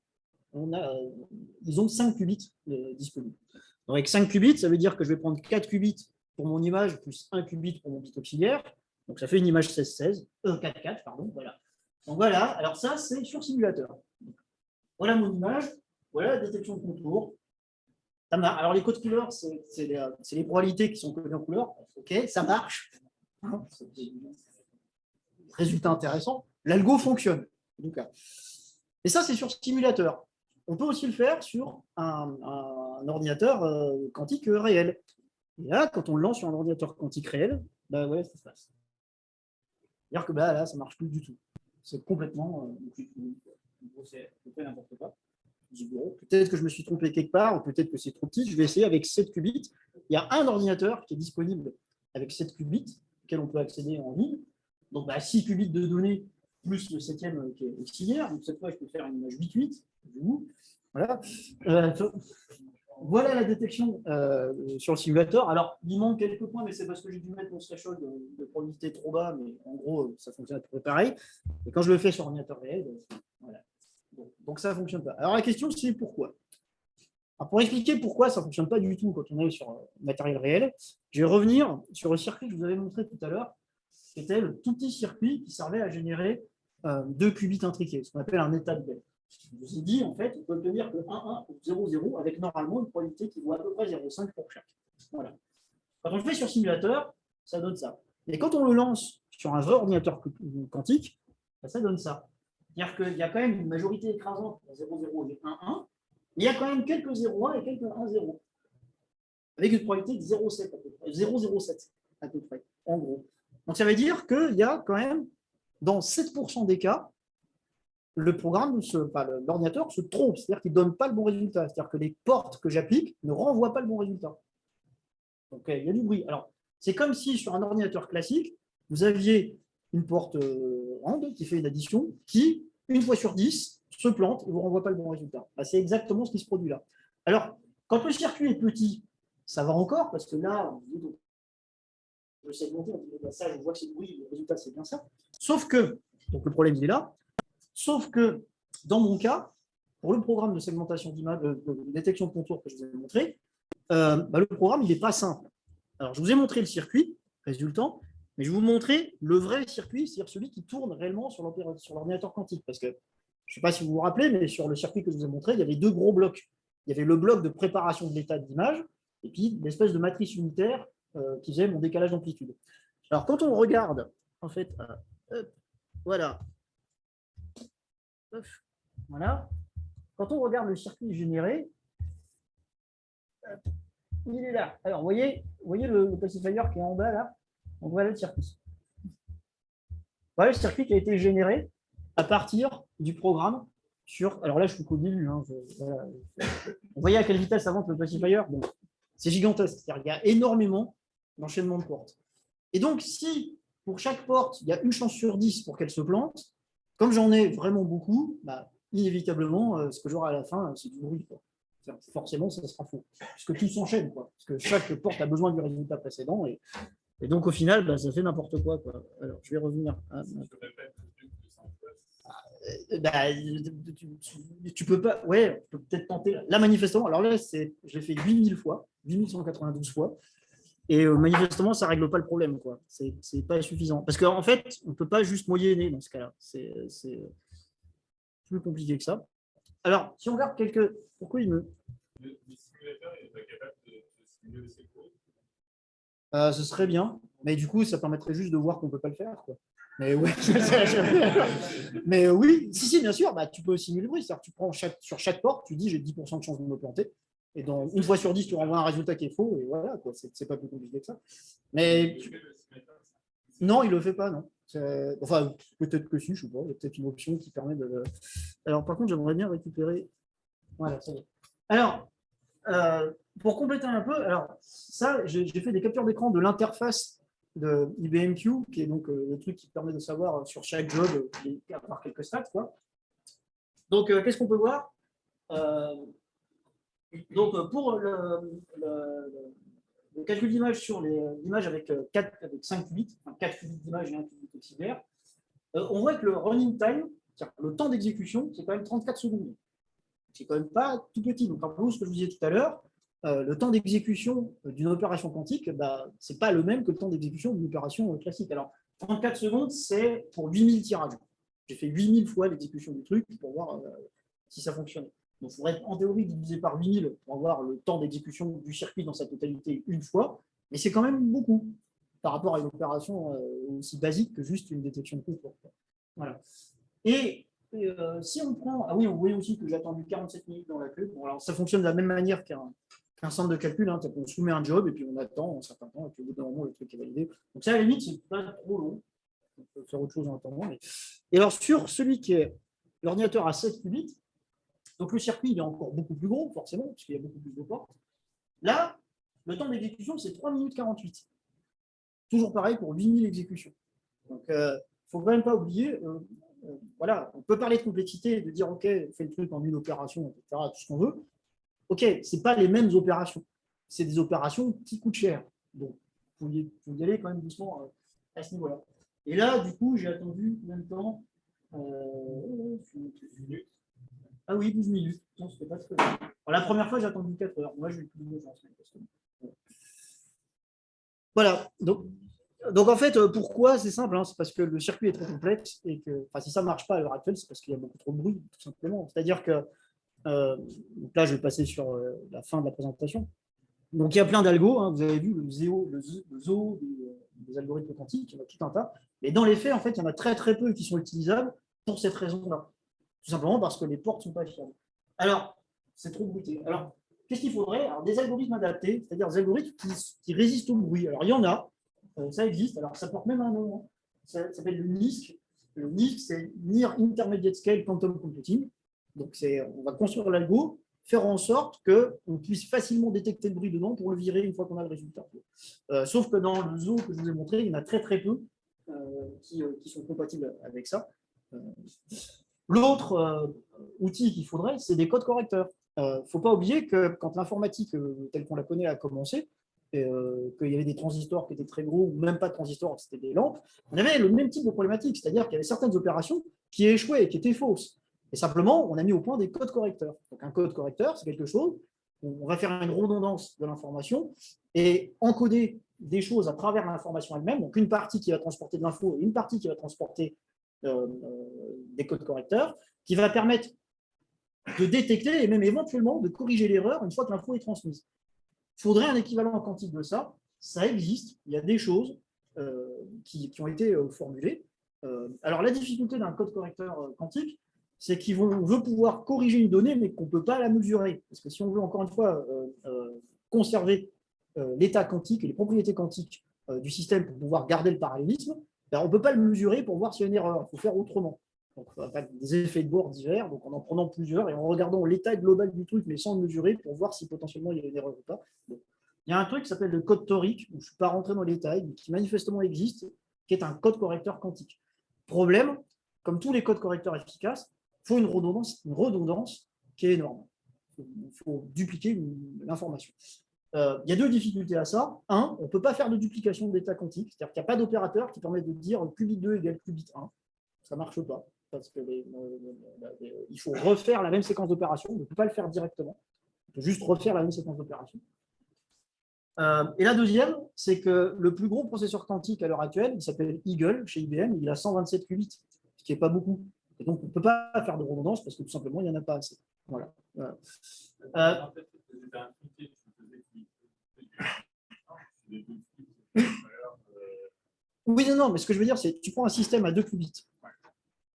ils ont 5 qubits disponibles. Donc, avec 5 qubits, ça veut dire que je vais prendre 4 qubits pour mon image, plus 1 qubit pour mon bit auxiliaire. Donc, ça fait une image 16-16, 4-4, pardon, voilà. Donc, voilà, alors ça, c'est sur simulateur. Voilà mon image, voilà la détection de contours. Alors, les codes couleurs, c'est les probabilités qui sont codées en couleur. OK, ça marche. Hein, résultat intéressant. L'algo fonctionne. Donc, et ça, c'est sur simulateur. On peut aussi le faire sur un ordinateur quantique réel. Et là, quand on le lance sur un ordinateur quantique réel, bah ouais, ça se passe. C'est-à-dire que bah, là, ça ne marche plus du tout. C'est complètement. C'est n'importe quoi. Peut-être que je me suis trompé quelque part, ou peut-être que c'est trop petit. Je vais essayer avec 7 qubits. Il y a un ordinateur qui est disponible avec 7 qubits, auquel on peut accéder en ligne. Donc, 6 qubits de données, plus le 7e qui est auxiliaire. Donc, cette fois, je peux faire une image 8-8. Voilà. Voilà la détection sur le simulateur. Alors, il manque quelques points, mais c'est parce que j'ai dû mettre mon threshold de probabilité trop bas, mais en gros, ça fonctionne à peu près pareil. Et quand je le fais sur ordinateur réel, voilà. Donc, ça ne fonctionne pas. Alors, la question, c'est pourquoi. Alors, pour expliquer pourquoi ça ne fonctionne pas du tout quand on est sur matériel réel, je vais revenir sur le circuit que je vous avais montré tout à l'heure, qui était le tout petit circuit qui servait à générer 2 qubits intriqués, ce qu'on appelle un état de Bell. Je vous ai dit, en fait, on peut obtenir que 1, 1 ou 0, 0 avec normalement une probabilité qui vaut à peu près 0,5 pour chaque. Voilà. Quand on le fait sur simulateur, ça donne ça. Et quand on le lance sur un vrai ordinateur quantique, ça donne ça. C'est-à-dire qu'il y a quand même une majorité écrasante pour 0, 0 et 1, 1, mais il y a quand même quelques 0, 1 et quelques 1, 0. Avec une probabilité de 0,7 à peu près, 0,07 à peu près, en gros. Donc ça veut dire qu'il y a quand même, dans 7% des cas, le programme, l'ordinateur se trompe, c'est-à-dire qu'il ne donne pas le bon résultat. C'est-à-dire que les portes que j'applique ne renvoient pas le bon résultat. Donc il y a du bruit. Alors, c'est comme si sur un ordinateur classique, vous aviez une porte AND qui fait une addition qui, une fois sur 10, se plante et ne vous renvoie pas le bon résultat. C'est exactement ce qui se produit là. Alors, quand le circuit est petit, ça va encore, parce que là, je sais segmenter, ça, je vois que c'est du bruit, le résultat, c'est bien ça. Sauf que, donc le problème, il est là. Sauf que, dans mon cas, pour le programme de segmentation d'image, de détection de contours que je vous ai montré, le programme, il n'est pas simple. Alors, je vous ai montré le circuit résultant, mais je vais vous montrer le vrai circuit, c'est-à-dire celui qui tourne réellement sur l'ordinateur quantique. Parce que, je ne sais pas si vous vous rappelez, mais sur le circuit que je vous ai montré, il y avait 2 gros blocs. Il y avait le bloc de préparation de l'état d'image, et puis l'espèce de matrice unitaire qui faisait mon décalage d'amplitude. Alors, quand on regarde, en fait, voilà. Voilà. Quand on regarde le circuit généré, il est là. Alors, vous voyez le pacifier qui est en bas, là. On voit le circuit. Voilà le circuit qui a été généré à partir du programme sur... Alors là, je suis qu'au début. Hein, voilà. Vous voyez à quelle vitesse avance le pacifier? Bon, c'est gigantesque. C'est-à-dire qu'il y a énormément d'enchaînements de portes. Et donc, si pour chaque porte, il y a une chance sur 10 pour qu'elle se plante, comme j'en ai vraiment beaucoup, inévitablement, ce que j'aurai à la fin, c'est du bruit. Forcément, ça sera faux. Puisque tout s'enchaîne. Parce que chaque porte a besoin du résultat précédent. Et donc, au final, ça fait n'importe quoi. Alors, je vais revenir. Tu peux pas. Ouais, tu peux peut-être tenter. Là, manifestement, alors là, je l'ai fait 8000 fois, 8192 fois. Et manifestement, ça ne règle pas le problème. C'est pas suffisant. Parce qu'en fait, on ne peut pas juste moyenner dans ce cas-là. C'est plus compliqué que ça. Alors, si on regarde quelques... Pourquoi il me... Le simulateur n'est pas capable de simuler ses cours. Ce serait bien. Mais du coup, ça permettrait juste de voir qu'on ne peut pas le faire. Mais ouais. Mais oui, si, bien sûr, tu peux simuler le bruit. C'est-à-dire que tu prends sur chaque porte, tu dis j'ai 10% de chance de me planter. Et donc, une fois sur 10, tu renvoies un résultat qui est faux, et voilà, c'est pas plus compliqué que ça. Mais non, il ne le fait pas, non. Enfin, peut-être que si, je ne sais pas, il y a peut-être une option qui permet de... Alors, par contre, j'aimerais bien récupérer... Voilà, ça y est. Alors, pour compléter un peu, alors ça, j'ai fait des captures d'écran de l'interface de IBMQ, qui est donc le truc qui permet de savoir sur chaque job, à part quelques stats, quoi. Donc, qu'est-ce qu'on peut voir? Donc, pour le calcul d'image sur l'image avec 5 qubits, enfin 4 qubits d'image et 1 qubit auxiliaire, on voit que le running time, c'est-à-dire le temps d'exécution, c'est quand même 34 secondes. C'est quand même pas tout petit. Donc, en plus, ce que je vous disais tout à l'heure, le temps d'exécution d'une opération quantique, ce n'est pas le même que le temps d'exécution d'une opération classique. Alors, 34 secondes, c'est pour 8000 tirages. J'ai fait 8000 fois l'exécution du truc pour voir si ça fonctionnait. Donc, il faudrait en théorie diviser par 8000 pour avoir le temps d'exécution du circuit dans sa totalité une fois, mais c'est quand même beaucoup par rapport à une opération aussi basique que juste une détection de concours. Voilà. Et si on prend. Ah oui, on voyait aussi que j'ai attendu 47 minutes dans la queue. Bon, alors, ça fonctionne de la même manière qu'un centre de calcul. Hein. On soumet un job et puis on attend un certain temps et puis au bout d'un moment, le truc est validé. Donc, ça, à la limite, c'est pas trop long. On peut faire autre chose en attendant. Mais... Et alors, sur celui qui est l'ordinateur à 7 qubits, donc le circuit il est encore beaucoup plus gros, forcément, puisqu'il y a beaucoup plus de portes. Là, le temps d'exécution, c'est 3 minutes 48. Toujours pareil pour 8000 exécutions. Donc, il ne faut quand même pas oublier, voilà, on peut parler de complexité, de dire, OK, on fait le truc en une opération, etc., tout ce qu'on veut. OK, ce n'est pas les mêmes opérations. C'est des opérations qui coûtent cher. Donc, il faut y aller quand même doucement à ce niveau-là. Et là, du coup, j'ai attendu combien de temps 12 minutes. Ah oui, 12 minutes. Non, c'était pas très bien. La première fois, j'ai attendu 4 heures. Moi, j'ai eu plus de chance. Voilà. Donc en fait, pourquoi? C'est simple, hein, c'est parce que le circuit est trop complexe et que si ça ne marche pas à l'heure actuelle, c'est parce qu'il y a beaucoup trop de bruit, tout simplement. C'est-à-dire que, donc là, je vais passer sur la fin de la présentation. Donc il y a plein d'algos, hein, vous avez vu le ZO des algorithmes quantiques, il y en a tout un tas. Mais dans les faits, en fait, il y en a très très peu qui sont utilisables pour cette raison-là. Tout simplement parce que les portes ne sont pas fiables. Alors, c'est trop bruité. Alors, qu'est-ce qu'il faudrait? Alors, des algorithmes adaptés, c'est-à-dire des algorithmes qui résistent au bruit. Alors, il y en a, ça existe. Alors, ça porte même un nom. Hein. Ça s'appelle le NISQ. Le NISQ, c'est Near Intermediate Scale Quantum Computing. Donc, on va construire l'algo, faire en sorte qu'on puisse facilement détecter le bruit dedans pour le virer une fois qu'on a le résultat. Sauf que dans le zoo que je vous ai montré, il y en a très très peu qui sont compatibles avec ça. L'autre outil qu'il faudrait, c'est des codes correcteurs. Il ne faut pas oublier que quand l'informatique telle qu'on la connaît a commencé, qu'il y avait des transistors qui étaient très gros, ou même pas de transistors, c'était des lampes, on avait le même type de problématique, c'est-à-dire qu'il y avait certaines opérations qui échouaient et qui étaient fausses. Et simplement, on a mis au point des codes correcteurs. Donc un code correcteur, c'est quelque chose, on va faire une redondance de l'information et encoder des choses à travers l'information elle-même, donc une partie qui va transporter de l'info et une partie qui va transporter des codes correcteurs, qui va permettre de détecter et même éventuellement de corriger l'erreur une fois que l'info est transmise. Il faudrait un équivalent quantique de ça. Ça existe. Il y a des choses qui ont été formulées. Alors, la difficulté d'un code correcteur quantique, c'est qu'on veut pouvoir corriger une donnée, mais qu'on ne peut pas la mesurer. Parce que si on veut, encore une fois, conserver l'état quantique et les propriétés quantiques du système pour pouvoir garder le parallélisme, on ne peut pas le mesurer pour voir s'il y a une erreur. Il faut faire autrement. Donc, des effets de bord divers, donc en prenant plusieurs et en regardant l'état global du truc, mais sans le mesurer pour voir si potentiellement il y a une erreur ou pas. Donc, il y a un truc qui s'appelle le code torique, où je ne suis pas rentré dans les détails, mais qui manifestement existe, qui est un code correcteur quantique. Problème, comme tous les codes correcteurs efficaces, il faut une redondance qui est énorme. Il faut dupliquer l'information. Il y a deux difficultés à ça. Un, on ne peut pas faire de duplication d'état quantique, c'est-à-dire qu'il n'y a pas d'opérateur qui permet de dire qubit 2 égale qubit 1. Ça ne marche pas, parce que il faut refaire la même séquence d'opérations. On ne peut pas le faire directement. On peut juste refaire la même séquence d'opérations. Et la deuxième, c'est que le plus gros processeur quantique à l'heure actuelle, il s'appelle Eagle chez IBM, il a 127 qubits, ce qui n'est pas beaucoup. Et donc, on ne peut pas faire de redondance parce que tout simplement, il n'y en a pas assez. Voilà. Oui, non, mais ce que je veux dire, c'est que tu prends un système à 2 qubits.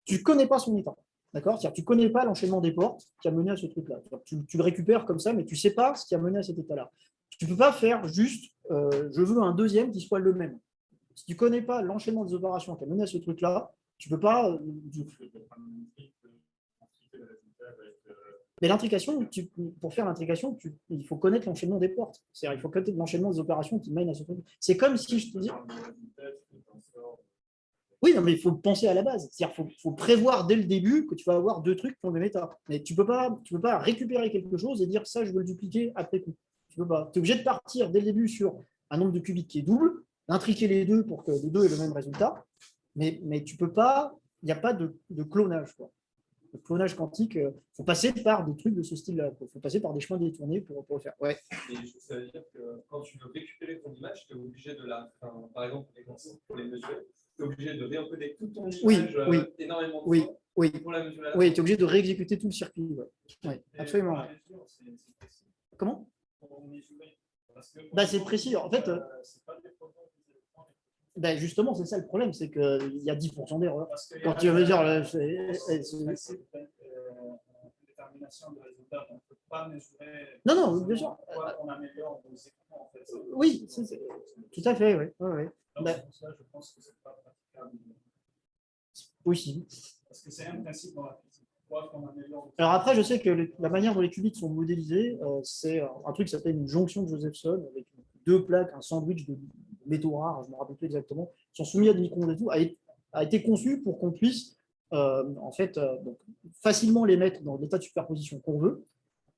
Tu ne connais pas son état. D'accord? C'est-à-dire, tu ne connais pas l'enchaînement des portes qui a mené à ce truc-là. Tu le récupères comme ça, mais tu ne sais pas ce qui a mené à cet état-là. Tu ne peux pas faire juste je veux un deuxième qui soit le même. Si tu ne connais pas l'enchaînement des opérations qui a mené à ce truc-là, tu ne peux pas. Mais l'intrication, pour faire l'intrication, il faut connaître l'enchaînement des portes. C'est-à-dire, il faut connaître l'enchaînement des opérations qui mènent à ce truc. C'est comme si je te dis. Oui, non, mais il faut penser à la base. C'est-à-dire qu'il faut prévoir dès le début que tu vas avoir deux trucs qui ont le même état. Mais tu ne peux pas récupérer quelque chose et dire ça, je veux le dupliquer après coup. Tu peux pas. Tu es obligé de partir dès le début sur un nombre de qubits qui est double, d'intriquer les deux pour que les deux aient le même résultat. Mais tu peux pas, il n'y a pas de clonage, quoi. Le clonage quantique, il faut passer par des trucs de ce style-là. Il faut passer par des chemins détournés pour le faire. Ouais. Et ça veut dire que quand tu veux récupérer ton image, tu es obligé de par exemple, pour les mesurer, tu es obligé de réencoder toute ton image énormément de oui, fois oui. pour la mesurer. Oui, tu es obligé de réexécuter tout le circuit. Ouais, absolument. Comment? C'est précis. En fait, justement, c'est ça le problème, c'est qu'il y a 10% d'erreur. Quand tu veux dire, détermination de résultats, on ne peut pas mesurer. Non, bien sûr. On améliore nos écrans, en fait. Oui, tout à fait, oui. Ouais. Donc, pour ça, je pense que c'est pas praticable. Possible. Parce que c'est un principe dans la physique. Qu'on améliore. Alors après, je sais que la manière dont les qubits sont modélisés, c'est un truc qui s'appelle une jonction de Josephson avec deux plaques, un sandwich de métaux rares, je ne me rappelle plus exactement, qui sont soumis à des micro-ondes et tout, a été conçu pour qu'on puisse donc, facilement les mettre dans l'état de superposition qu'on veut,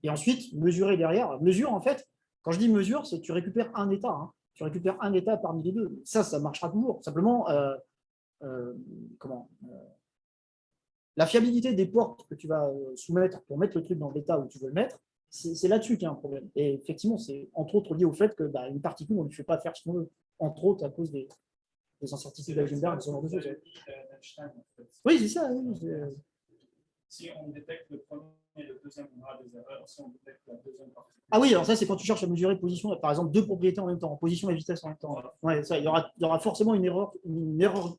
et ensuite mesurer derrière. Mesure, en fait, quand je dis mesure, c'est que tu récupères un état. Hein. Tu récupères un état parmi les deux. Ça marchera toujours. Simplement, la fiabilité des portes que tu vas soumettre pour mettre le truc dans l'état où tu veux le mettre, c'est là-dessus qu'il y a un problème. Et effectivement, c'est entre autres lié au fait que une particule, on ne lui fait pas faire ce qu'on veut. Entre autres, à cause des incertitudes d'Heisenberg et ce genre de choses. Oui, c'est ça. Oui, si on détecte le premier et le deuxième, on aura des erreurs. Si on détecte la deuxième partie. Ah oui, alors ça, c'est quand tu cherches à mesurer position, par exemple, deux propriétés en même temps, position et vitesse en même temps. Ouais, ça, il y aura forcément une erreur.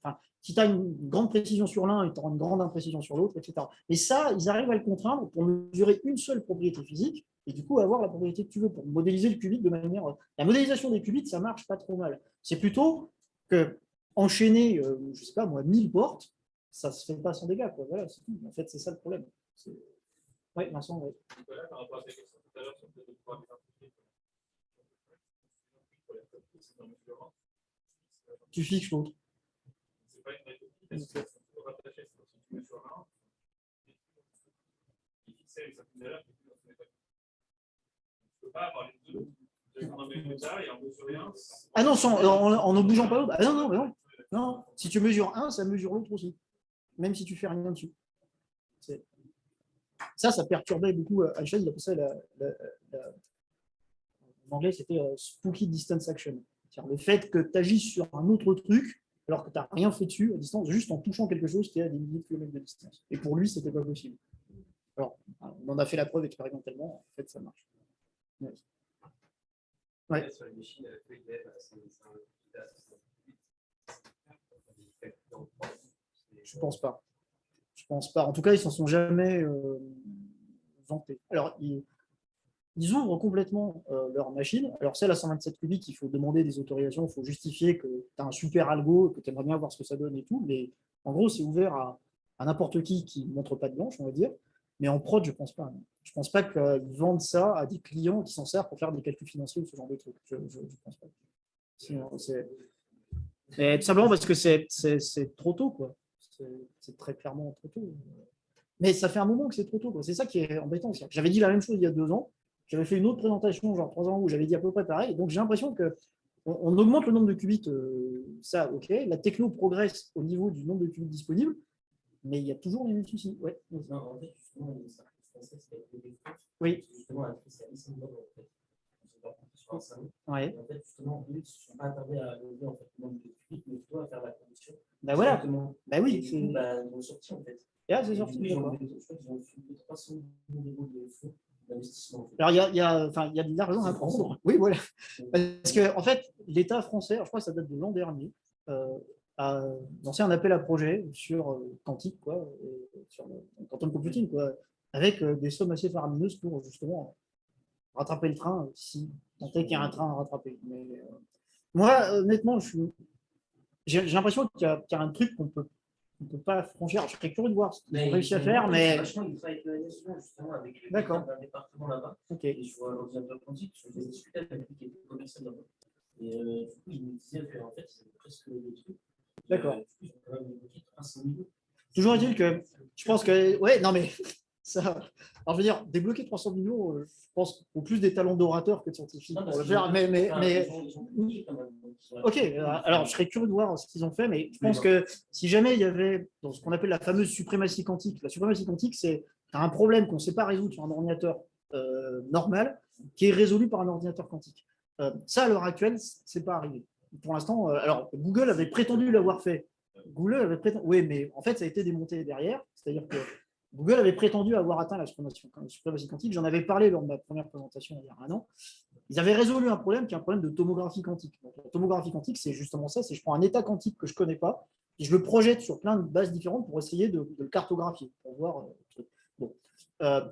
Enfin, si tu as une grande précision sur l'un, tu auras une grande imprécision sur l'autre, etc. Et ça, ils arrivent à le contraindre pour mesurer une seule propriété physique et du coup avoir la propriété que tu veux pour modéliser le qubit de manière. La modélisation des qubits, ça marche pas trop mal. C'est plutôt que enchaîner, je sais pas moi, 1000 portes, ça se fait pas sans dégâts. Quoi. Voilà, c'est tout. En fait, c'est ça le problème. Oui, Vincent, oui. Voilà, par rapport à ta question tout à l'heure sur le fait de pouvoir identifier tu fixes l'autre. c'est pas une vraie copie, parce que ça peut rattacher sur tu mets sur un, et fixer une certaine valeur qui est plus dans son état. Tu ne peux pas avoir les deux. Et en mesurer un. Ah non, en ne bougeant pas l'autre. Ah non. Non, si tu mesures un, ça mesure l'autre aussi. Même si tu fais rien dessus. Ça perturbait beaucoup Einstein, il appelait ça en anglais, c'était spooky distance action. C'est-à-dire le fait que tu agisses sur un autre truc alors que tu n'as rien fait dessus à distance, juste en touchant quelque chose qui est à des milliers de kilomètres de distance. Et pour lui, c'était pas possible. Alors, on en a fait la preuve expérimentalement, en fait, ça marche. Ouais. Je pense pas. En tout cas, ils s'en sont jamais vantés. Alors, ils ouvrent complètement leur machine. Alors, celle à 127 qubits, il faut demander des autorisations, il faut justifier que tu as un super algo, que tu aimerais bien voir ce que ça donne et tout. Mais en gros, c'est ouvert à n'importe qui ne montre pas de blanche, on va dire. Mais en prod, je ne pense pas. Je ne pense pas qu'ils vendent ça à des clients qui s'en servent pour faire des calculs financiers ou ce genre de trucs. Je ne pense pas. Mais tout simplement parce que c'est trop tôt, quoi. C'est très clairement trop tôt. Mais ça fait un moment que c'est trop tôt, quoi. C'est ça qui est embêtant. J'avais dit la même chose il y a 2 ans. J'avais fait une autre présentation, genre 3 ans, où j'avais dit à peu près pareil. Donc j'ai l'impression qu'on augmente le nombre de qubits, ça, ok. La techno progresse au niveau du nombre de qubits disponibles, mais il y a toujours les mêmes soucis. Ouais. Non, en fait, justement, il y a une certaine française qui a été décrite. Oui. Justement, elle fait sa liste en fait. Sur un salon. Ouais. Et en fait, justement, eux ne se sont pas attardés à lever en fait, le nombre de qubits, mais plutôt à faire la condition. Ben voilà. Ben oui. Et du coup, ils ont sorti en fait. Ah, c'est sorti. Ils ont fait 300 millions de fonds d'investissement. Alors, il y a de l'argent à prendre. Oui, voilà. Parce que, en fait, l'État français, je crois que ça date de l'an dernier, a lancé un appel à projet sur quantique, quoi, sur le quantum computing, quoi, avec des sommes assez faramineuses pour justement rattraper le train, si tant est qu'il y a un train à rattraper. Mais moi, honnêtement, j'ai l'impression qu'il y a un truc qu'on peut pas franchir. Alors, je serais curieux de voir ce qu'ils ont réussi à faire, mais. Vachement, ils travaillent avec la NSU, justement, avec les D'accord. d'un département là-bas. Ok. Et je vois l'ordinateur quantique, je discutais avec lui qui était commercial là-bas. Et du coup, il me disait qu'en fait, c'est presque le truc. D'accord. Du coup, ils ont quand même évoqué 300 millions. Toujours est-il que je pense que. Ouais, non, mais ça. Alors, je veux dire, débloquer 300 millions, je pense qu'il faut plus des talents d'orateur que de scientifiques. Non, pour parce le qu'ils faire, ont- mais, enfin, mais, ils ont publié quand même. Donc, ils sont ok, là-dessus. alors je serais curieux de voir ce qu'ils ont fait, mais je pense que si jamais il y avait dans ce qu'on appelle la fameuse suprématie quantique, la suprématie quantique, c'est un problème qu'on ne sait pas résoudre sur un ordinateur normal, qui est résolu par un ordinateur quantique. Ça, à l'heure actuelle, c'est pas arrivé. Pour l'instant, alors Google avait prétendu l'avoir fait. Google avait prétendu, oui, mais en fait, ça a été démonté derrière, c'est-à-dire que Google avait prétendu avoir atteint la suprématie quantique. J'en avais parlé lors de ma première présentation il y a un an. Ils avaient résolu un problème qui est un problème de tomographie quantique. Donc, la tomographie quantique, c'est justement ça, c'est je prends un état quantique que je ne connais pas et je le projette sur plein de bases différentes pour essayer de le cartographier, pour voir. Bon.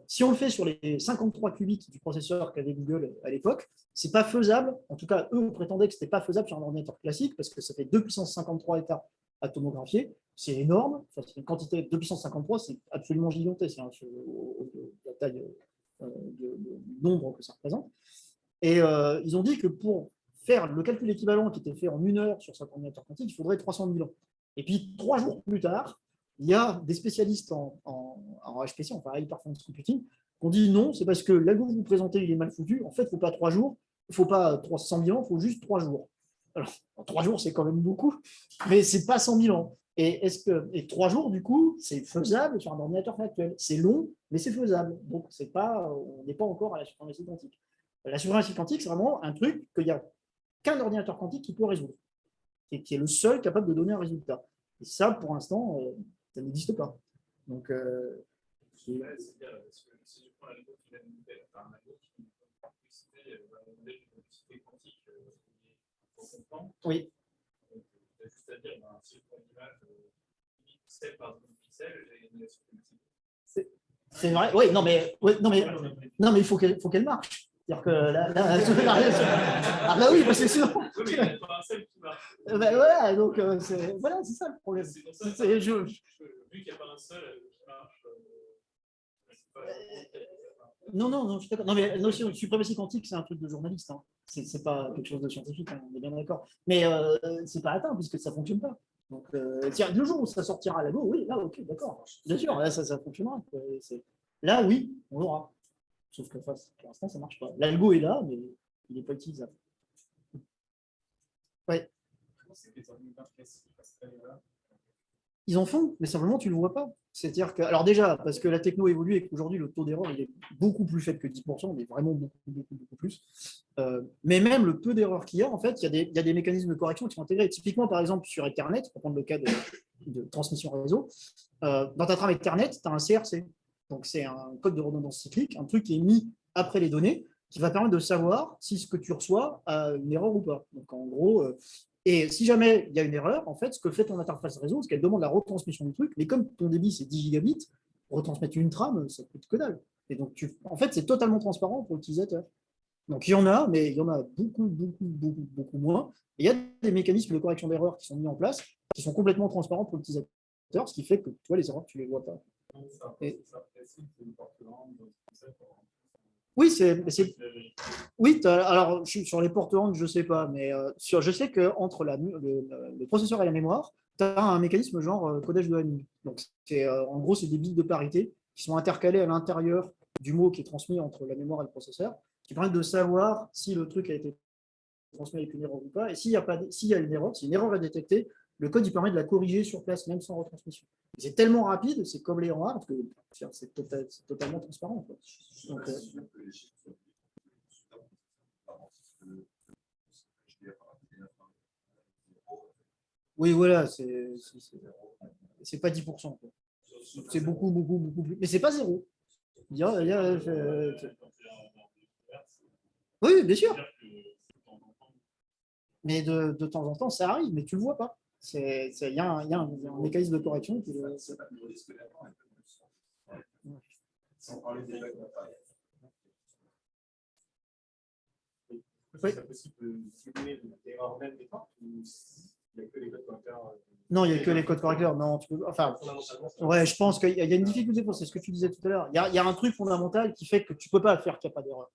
Si on le fait sur les 53 qubits du processeur qu'avait Google à l'époque, ce n'est pas faisable. En tout cas, eux prétendaient que ce n'était pas faisable sur un ordinateur classique parce que ça fait 2 puissance 53 états à tomographier. C'est énorme. Enfin, c'est une quantité de 2 puissance 53, c'est absolument gigantesque hein, la taille du nombre que ça représente. Et ils ont dit que pour faire le calcul équivalent qui était fait en 1 heure sur cet ordinateur quantique, il faudrait 300 000 ans. Et puis, 3 jours plus tard, il y a des spécialistes en HPC, en High Performance Computing, qui ont dit non, c'est parce que l'algo que vous présentez, il est mal foutu. En fait, il ne faut pas 3 jours, il ne faut pas 300 000 ans, il faut juste 3 jours. Alors, 3 jours, c'est quand même beaucoup, mais ce n'est pas 100 000 ans. Et 3 jours, du coup, c'est faisable sur un ordinateur actuel. C'est long, mais c'est faisable. Donc, on n'est pas encore à la suprématie quantique. La suprématie quantique, c'est vraiment un truc qu'il n'y a qu'un ordinateur quantique qui peut résoudre, et qui est le seul capable de donner un résultat. Et ça, pour l'instant, ça n'existe pas. Donc, Si je prends la loi qui vient de nous faire, un algo qui nous donne une complexité quantique oui. Donc, juste à dire, si je prends une image pixel par pixel, j'ai une suprématie. C'est vrai. Oui, non, mais il faut qu'elle marche. C'est-à-dire que ah bah oui, parce que sinon. Oui, mais il n'y a pas un seul qui marche. Voilà, donc voilà, c'est ça le problème. C'est pour ça que vu qu'il n'y a pas un seul qui marche, non, je suis d'accord. Non, mais notion de suprématie quantique, c'est un truc de journaliste. Hein. C'est pas quelque chose de scientifique, hein, on est bien d'accord. Mais c'est pas atteint puisque ça ne fonctionne pas. Donc, tiens, le jour où ça sortira à l'algo, oui, là, ok, d'accord. Bien sûr, là, ça fonctionnera. Là, oui, on l'aura. Sauf que pour l'instant, ça ne marche pas. L'algo est là, mais il n'est pas utilisable. Ouais. Ils en font, mais simplement, tu ne le vois pas. C'est-à-dire que, alors déjà, parce que la techno évolue et qu'aujourd'hui, le taux d'erreur il est beaucoup plus faible que 10%, mais vraiment beaucoup plus. Mais même le peu d'erreurs qu'il y a, en fait, il y a des mécanismes de correction qui sont intégrés. Typiquement, par exemple, sur Ethernet, pour prendre le cas de transmission réseau, dans ta trame Ethernet, tu as un CRC. Donc, c'est un code de redondance cyclique, un truc qui est mis après les données, qui va permettre de savoir si ce que tu reçois a une erreur ou pas. Donc, en gros, et si jamais il y a une erreur, en fait, ce que fait ton interface réseau, c'est qu'elle demande la retransmission du truc, mais comme ton débit, c'est 10 gigabits, retransmettre une trame, ça coûte que dalle. Et donc, en fait, c'est totalement transparent pour l'utilisateur. Donc, il y en a, mais il y en a beaucoup moins. Et il y a des mécanismes de correction d'erreurs qui sont mis en place, qui sont complètement transparents pour l'utilisateur, ce qui fait que toi, les erreurs, tu ne les vois pas. Oui, oui, alors sur les portes range, je ne sais pas, mais je sais qu'entre le processeur et la mémoire, tu as un mécanisme genre codage de Hamming. Donc, en gros, c'est des bits de parité qui sont intercalés à l'intérieur du mot qui est transmis entre la mémoire et le processeur, qui permettent de savoir si le truc a été transmis avec une erreur ou pas. Et s'il y a une erreur, si une erreur est détectée, le code il permet de la corriger sur place, même sans retransmission. C'est tellement rapide, c'est comme les rares, que c'est totalement transparent. Quoi. Donc, oui, voilà, c'est pas 10%. Quoi. C'est beaucoup plus. Mais c'est pas zéro. Oui, bien sûr. Mais de temps en temps, ça arrive, mais tu ne le vois pas. Il y a un mécanisme de correction qui Sans parler des blagues. Oui. C'est possible de simuler des erreurs même des temps ou il n'y a que les codes correcteurs? Non, il n'y a que les codes correcteurs. Non, enfin, ouais, je pense qu'il y a une difficulté, c'est ce que tu disais tout à l'heure. Il y a un truc fondamental qui fait que tu ne peux pas faire qu'il n'y a pas d'erreur.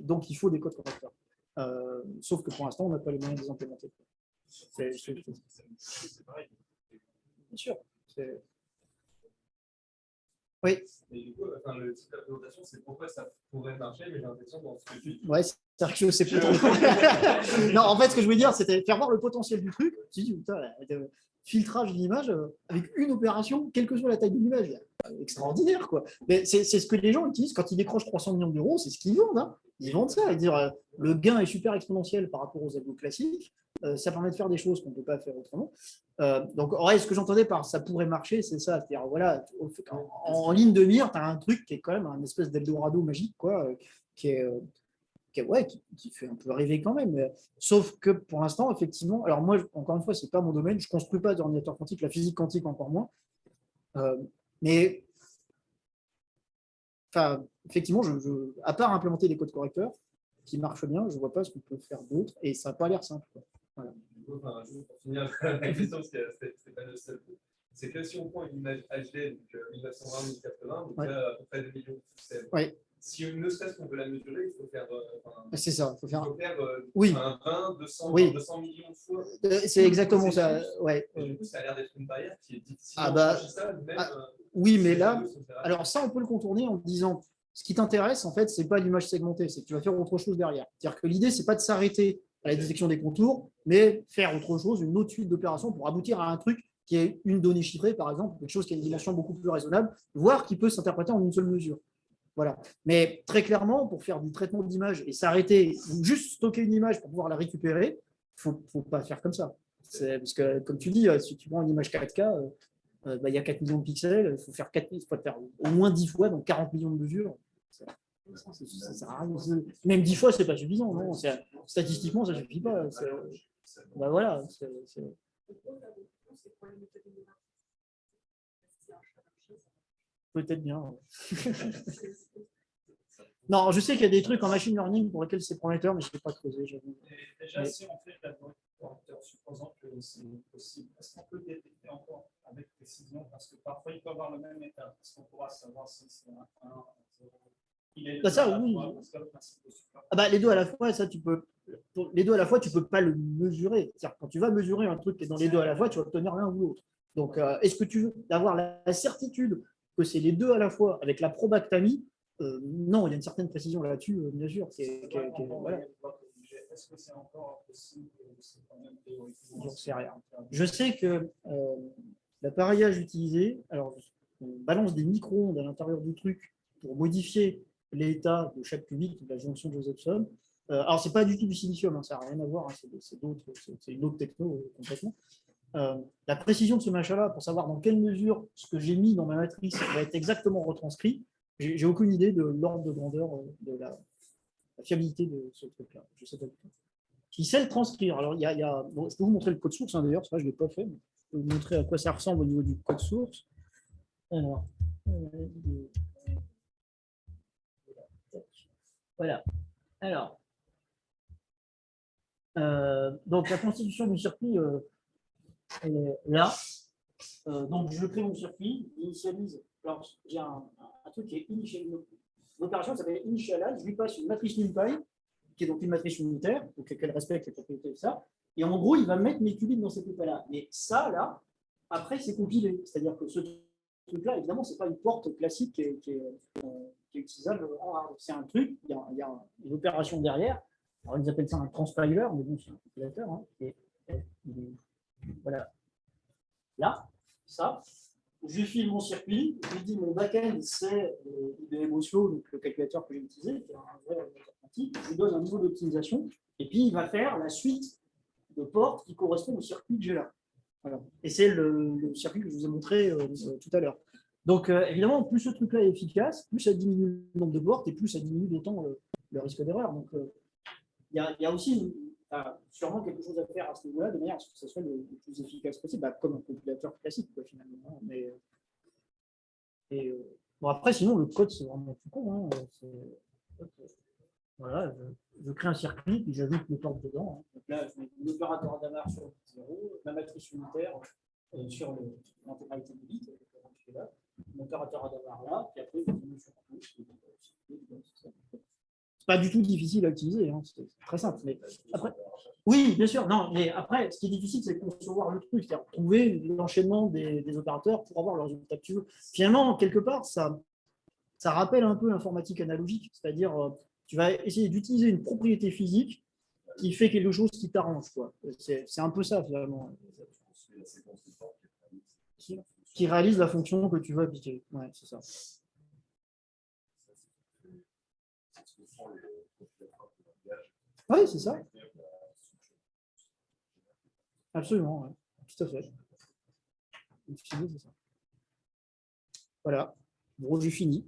Donc, il faut des codes correcteurs. Sauf que pour l'instant, on n'a pas les moyens de les implémenter. C'est pareil. Bien sûr. Oui. Et du coup, le type d'implémentation, c'est pourquoi ça pourrait marcher, mais j'ai l'impression dans ce que tu dis. Ouais, Sergio, c'est peut-être. Non, en fait, ce que je voulais dire, c'était faire voir le potentiel du truc. Tu dis, putain, filtrage d'une image avec une opération, quelle que soit la taille de l'image, extraordinaire, quoi. Mais c'est ce que les gens utilisent quand ils décrochent 300 millions d'euros, c'est ce qu'ils vendent. Hein. Ils vendent ça. Ils disent, le gain est super exponentiel par rapport aux algos classiques. Ça permet de faire des choses qu'on ne peut pas faire autrement. Donc, ouais, ce que j'entendais par ça pourrait marcher, c'est ça. C'est-à-dire, voilà, en ligne de mire, tu as un truc qui est quand même un espèce d'Eldorado magique, quoi, qui fait un peu rêver quand même. Sauf que pour l'instant, effectivement, alors moi, encore une fois, c'est pas mon domaine, je ne construis pas d'ordinateur quantique, la physique quantique encore moins. Mais effectivement, à part implémenter des codes correcteurs qui marchent bien, je ne vois pas ce qu'on peut faire d'autre et ça n'a pas l'air simple. Quoi. Voilà. Pour finir la question, parce que c'est pas le seul. C'est que si on prend une image HD, donc 1920-1080, donc là, à peu près 2 millions de pixels. Oui. Si ne serait-ce qu'on veut la mesurer, il faut faire. C'est ça, il faut faire. Oui. 20, 200, oui. 200 millions de fois. C'est exactement ça. Ouais. Et du coup, ça a l'air d'être une barrière qui est difficile. Oui, mais là, alors ça, on peut le contourner en disant ce qui t'intéresse, en fait, c'est pas l'image segmentée, c'est que tu vas faire autre chose derrière. C'est-à-dire que l'idée, c'est pas de s'arrêter à la détection des contours, mais faire autre chose, une autre suite d'opérations pour aboutir à un truc qui est une donnée chiffrée, par exemple, quelque chose qui a une dimension beaucoup plus raisonnable, voire qui peut s'interpréter en une seule mesure. Voilà. Mais très clairement, pour faire du traitement d'image et s'arrêter, ou juste stocker une image pour pouvoir la récupérer, il ne faut pas faire comme ça. Parce que, comme tu dis, si tu prends une image 4K, il y a 4 millions de pixels, il faut faire au moins 10 fois, donc 40 millions de mesures. Ça sert à rien. Même 10 fois, ce n'est pas suffisant. Non, statistiquement, ça ne suffit pas. Voilà. Peut-être bien. Non, je sais qu'il y a des trucs en machine learning pour lesquels c'est prometteur, mais je ne sais pas creuser. Déjà, si on fait l'algorithme correcteur, supposant que c'est possible, est-ce qu'on peut détecter encore avec précision? Parce que parfois, il peut avoir le même état. Est-ce qu'on pourra savoir si c'est un 1, un 0? Ça, oui. Les deux à la fois, ça, tu peux. Les deux à la fois, tu ne peux pas le mesurer. C'est-à-dire, quand tu vas mesurer un truc qui est dans les deux à la fois, tu vas obtenir l'un ou l'autre. Donc, est-ce que tu veux avoir la certitude que c'est les deux à la fois avec la proba que tu as mis? Non, il y a une certaine précision là-dessus, bien sûr. Voilà. Est-ce que c'est encore possible? J'en sais rien. Je sais que l'appareillage utilisé, alors on balance des micro-ondes à l'intérieur du truc pour modifier l'état de chaque qubit de la jonction de Josephson. Alors, ce n'est pas du tout du silicium, hein, ça n'a rien à voir, hein, c'est une autre techno complètement. La précision de ce machin-là, pour savoir dans quelle mesure ce que j'ai mis dans ma matrice va être exactement retranscrit, j'ai aucune idée de l'ordre de grandeur de la fiabilité de ce truc-là. Je sais pas du tout. Qui sait le transcrire. Alors, bon, je peux vous montrer le code source, hein, d'ailleurs, ça je ne l'ai pas fait, mais je peux vous montrer à quoi ça ressemble au niveau du code source. Alors, voilà. Alors, donc la constitution du circuit elle est là. Donc, je crée mon circuit, j'initialise. Alors, j'ai un truc qui est initialisé. L'opération s'appelle initialize. Je lui passe une matrice NumPy, qui est donc une matrice unitaire, donc qu'elle respecte les propriétés de ça. Et en gros, il va mettre mes qubits dans cet état-là. Mais ça, là, après, c'est compilé. C'est-à-dire que ce truc-là, évidemment, ce n'est pas une porte classique qui est utilisable en hard. C'est un truc, il y a une opération derrière. Alors, ils appellent ça un transpiler, mais bon, c'est un compilateur. Hein, voilà. Là, ça. Je file mon circuit, je lui dis mon back-end, c'est IBM Oslo, donc le calculateur que j'ai utilisé, qui est un vrai ordinateur quantique. Je lui donne un niveau d'optimisation, et puis il va faire la suite de portes qui correspond au circuit que j'ai là. Voilà. Et c'est le circuit que je vous ai montré tout à l'heure. Donc évidemment, plus ce truc-là est efficace, plus ça diminue le nombre de portes, et plus ça diminue d'autant le risque d'erreur. Donc il y a aussi sûrement quelque chose à faire à ce niveau-là, de manière à ce que ça soit le plus efficace possible, comme un compilateur classique, quoi, finalement. Mais, bon, après, sinon, le code, c'est vraiment tout con. Hein. Voilà, je crée un circuit, puis j'ajoute mes portes dedans. Hein. Donc là, je mets l'opérateur Hadamard sur le 0, ma matrice unitaire sur l'intégralité du bit, l'opérateur Hadamard là, puis après, je mets sur plus. Pas du tout difficile à utiliser, hein. C'est très simple. Mais après, Oui, bien sûr. Non, mais après, ce qui est difficile, c'est de concevoir le truc, c'est-à-dire trouver l'enchaînement des opérateurs pour avoir le résultat que tu veux. Finalement, quelque part, ça rappelle un peu l'informatique analogique, c'est-à-dire tu vas essayer d'utiliser une propriété physique qui fait quelque chose qui t'arrange, quoi. C'est un peu ça, finalement. Qui réalise la fonction que tu veux appliquer. Ouais, c'est ça. Oui, c'est ça. Absolument, ouais. Tout à fait. C'est ça. Voilà. Bon, j'ai fini.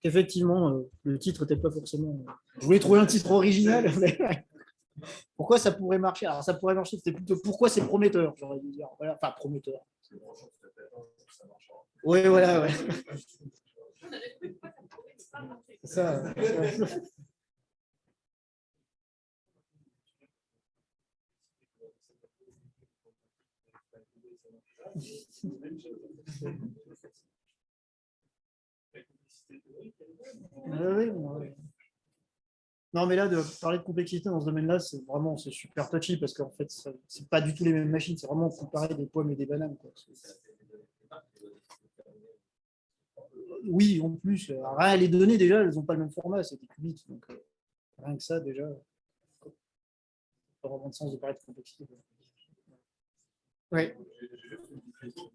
Effectivement, le titre n'était pas forcément. Je voulais trouver un titre original. Mais... Pourquoi ça pourrait marcher? Alors, ça pourrait marcher, c'était plutôt pourquoi c'est prometteur, j'aurais dû dire. Voilà. Enfin, prometteur. Oui, voilà, ouais. C'est ça. Oui. Non, mais là, de parler de complexité dans ce domaine-là, c'est super touchy parce qu'en fait, c'est pas du tout les mêmes machines. C'est vraiment comparer des pommes et des bananes, quoi. Oui, en plus. Rien, les données, déjà, elles n'ont pas le même format, c'est des qubits. Donc, rien que ça, déjà, pas vraiment de sens de parler de complexité. Oui.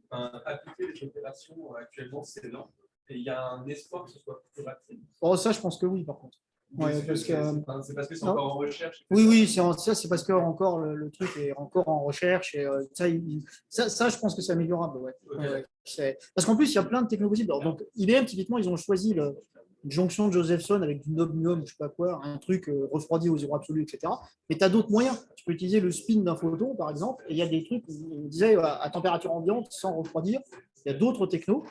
Appliquer les opérations actuellement, c'est lent. Et il y a un espoir que ce soit plus rapide. Oh, ça, je pense que oui, par contre. Ouais, c'est parce que c'est encore en recherche. Oui, c'est parce que encore le truc est encore en recherche et ça, je pense que c'est améliorable. Ouais. Okay. Parce qu'en plus, il y a plein de technologies. Donc, IBM, typiquement, ils ont choisi une jonction de Josephson avec du nobnium, je ne sais pas quoi, un truc refroidi au zéro absolu, etc. Mais tu as d'autres moyens. Tu peux utiliser le spin d'un photon, par exemple, et il y a des trucs, on disait, à température ambiante, sans refroidir. Il y a d'autres technos.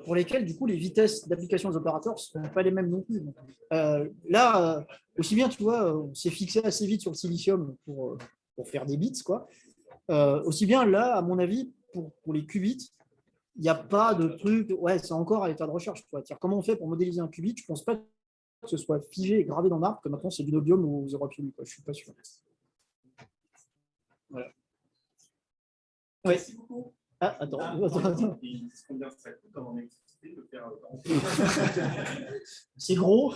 Pour lesquels, du coup, les vitesses d'application des opérateurs ne sont pas les mêmes non plus. Donc, là, aussi bien, tu vois, on s'est fixé assez vite sur le silicium pour faire des bits, quoi. Aussi bien, là, à mon avis, pour les qubits, il n'y a pas de truc, ouais, c'est encore à l'état de recherche. Comment on fait pour modéliser un qubit? Je ne pense pas que ce soit figé et gravé dans l'arbre, que maintenant c'est du niobium ou zéro absolu, quoi. Je ne suis pas sûr. Voilà. Ouais. Merci beaucoup. Ah, attends. C'est gros.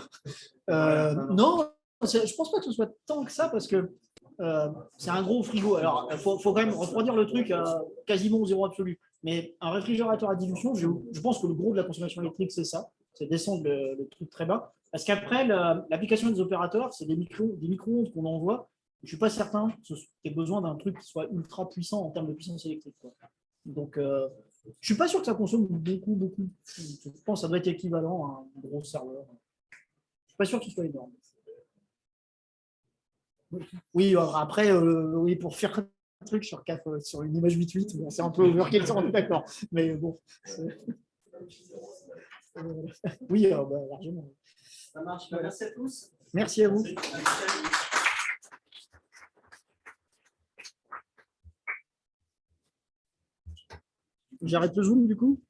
Non, je ne pense pas que ce soit tant que ça parce que c'est un gros frigo. Alors, il faut quand même refroidir le truc à quasiment au zéro absolu. Mais un réfrigérateur à dilution, je pense que le gros de la consommation électrique, c'est ça. C'est descendre le truc très bas. Parce qu'après, l'application des opérateurs, c'est des micro-ondes qu'on envoie. Je ne suis pas certain que tu aies besoin d'un truc qui soit ultra puissant en termes de puissance électrique, quoi. Donc, je ne suis pas sûr que ça consomme beaucoup. Je pense que ça doit être équivalent à un gros serveur. Je ne suis pas sûr qu'il soit énorme. Oui, après, oui, pour faire un truc sur une image 8.8, bon, c'est un peu overkill, on est d'accord. Mais bon. Oui, largement. Ça marche. Merci à tous. Merci à vous. J'arrête le Zoom du coup.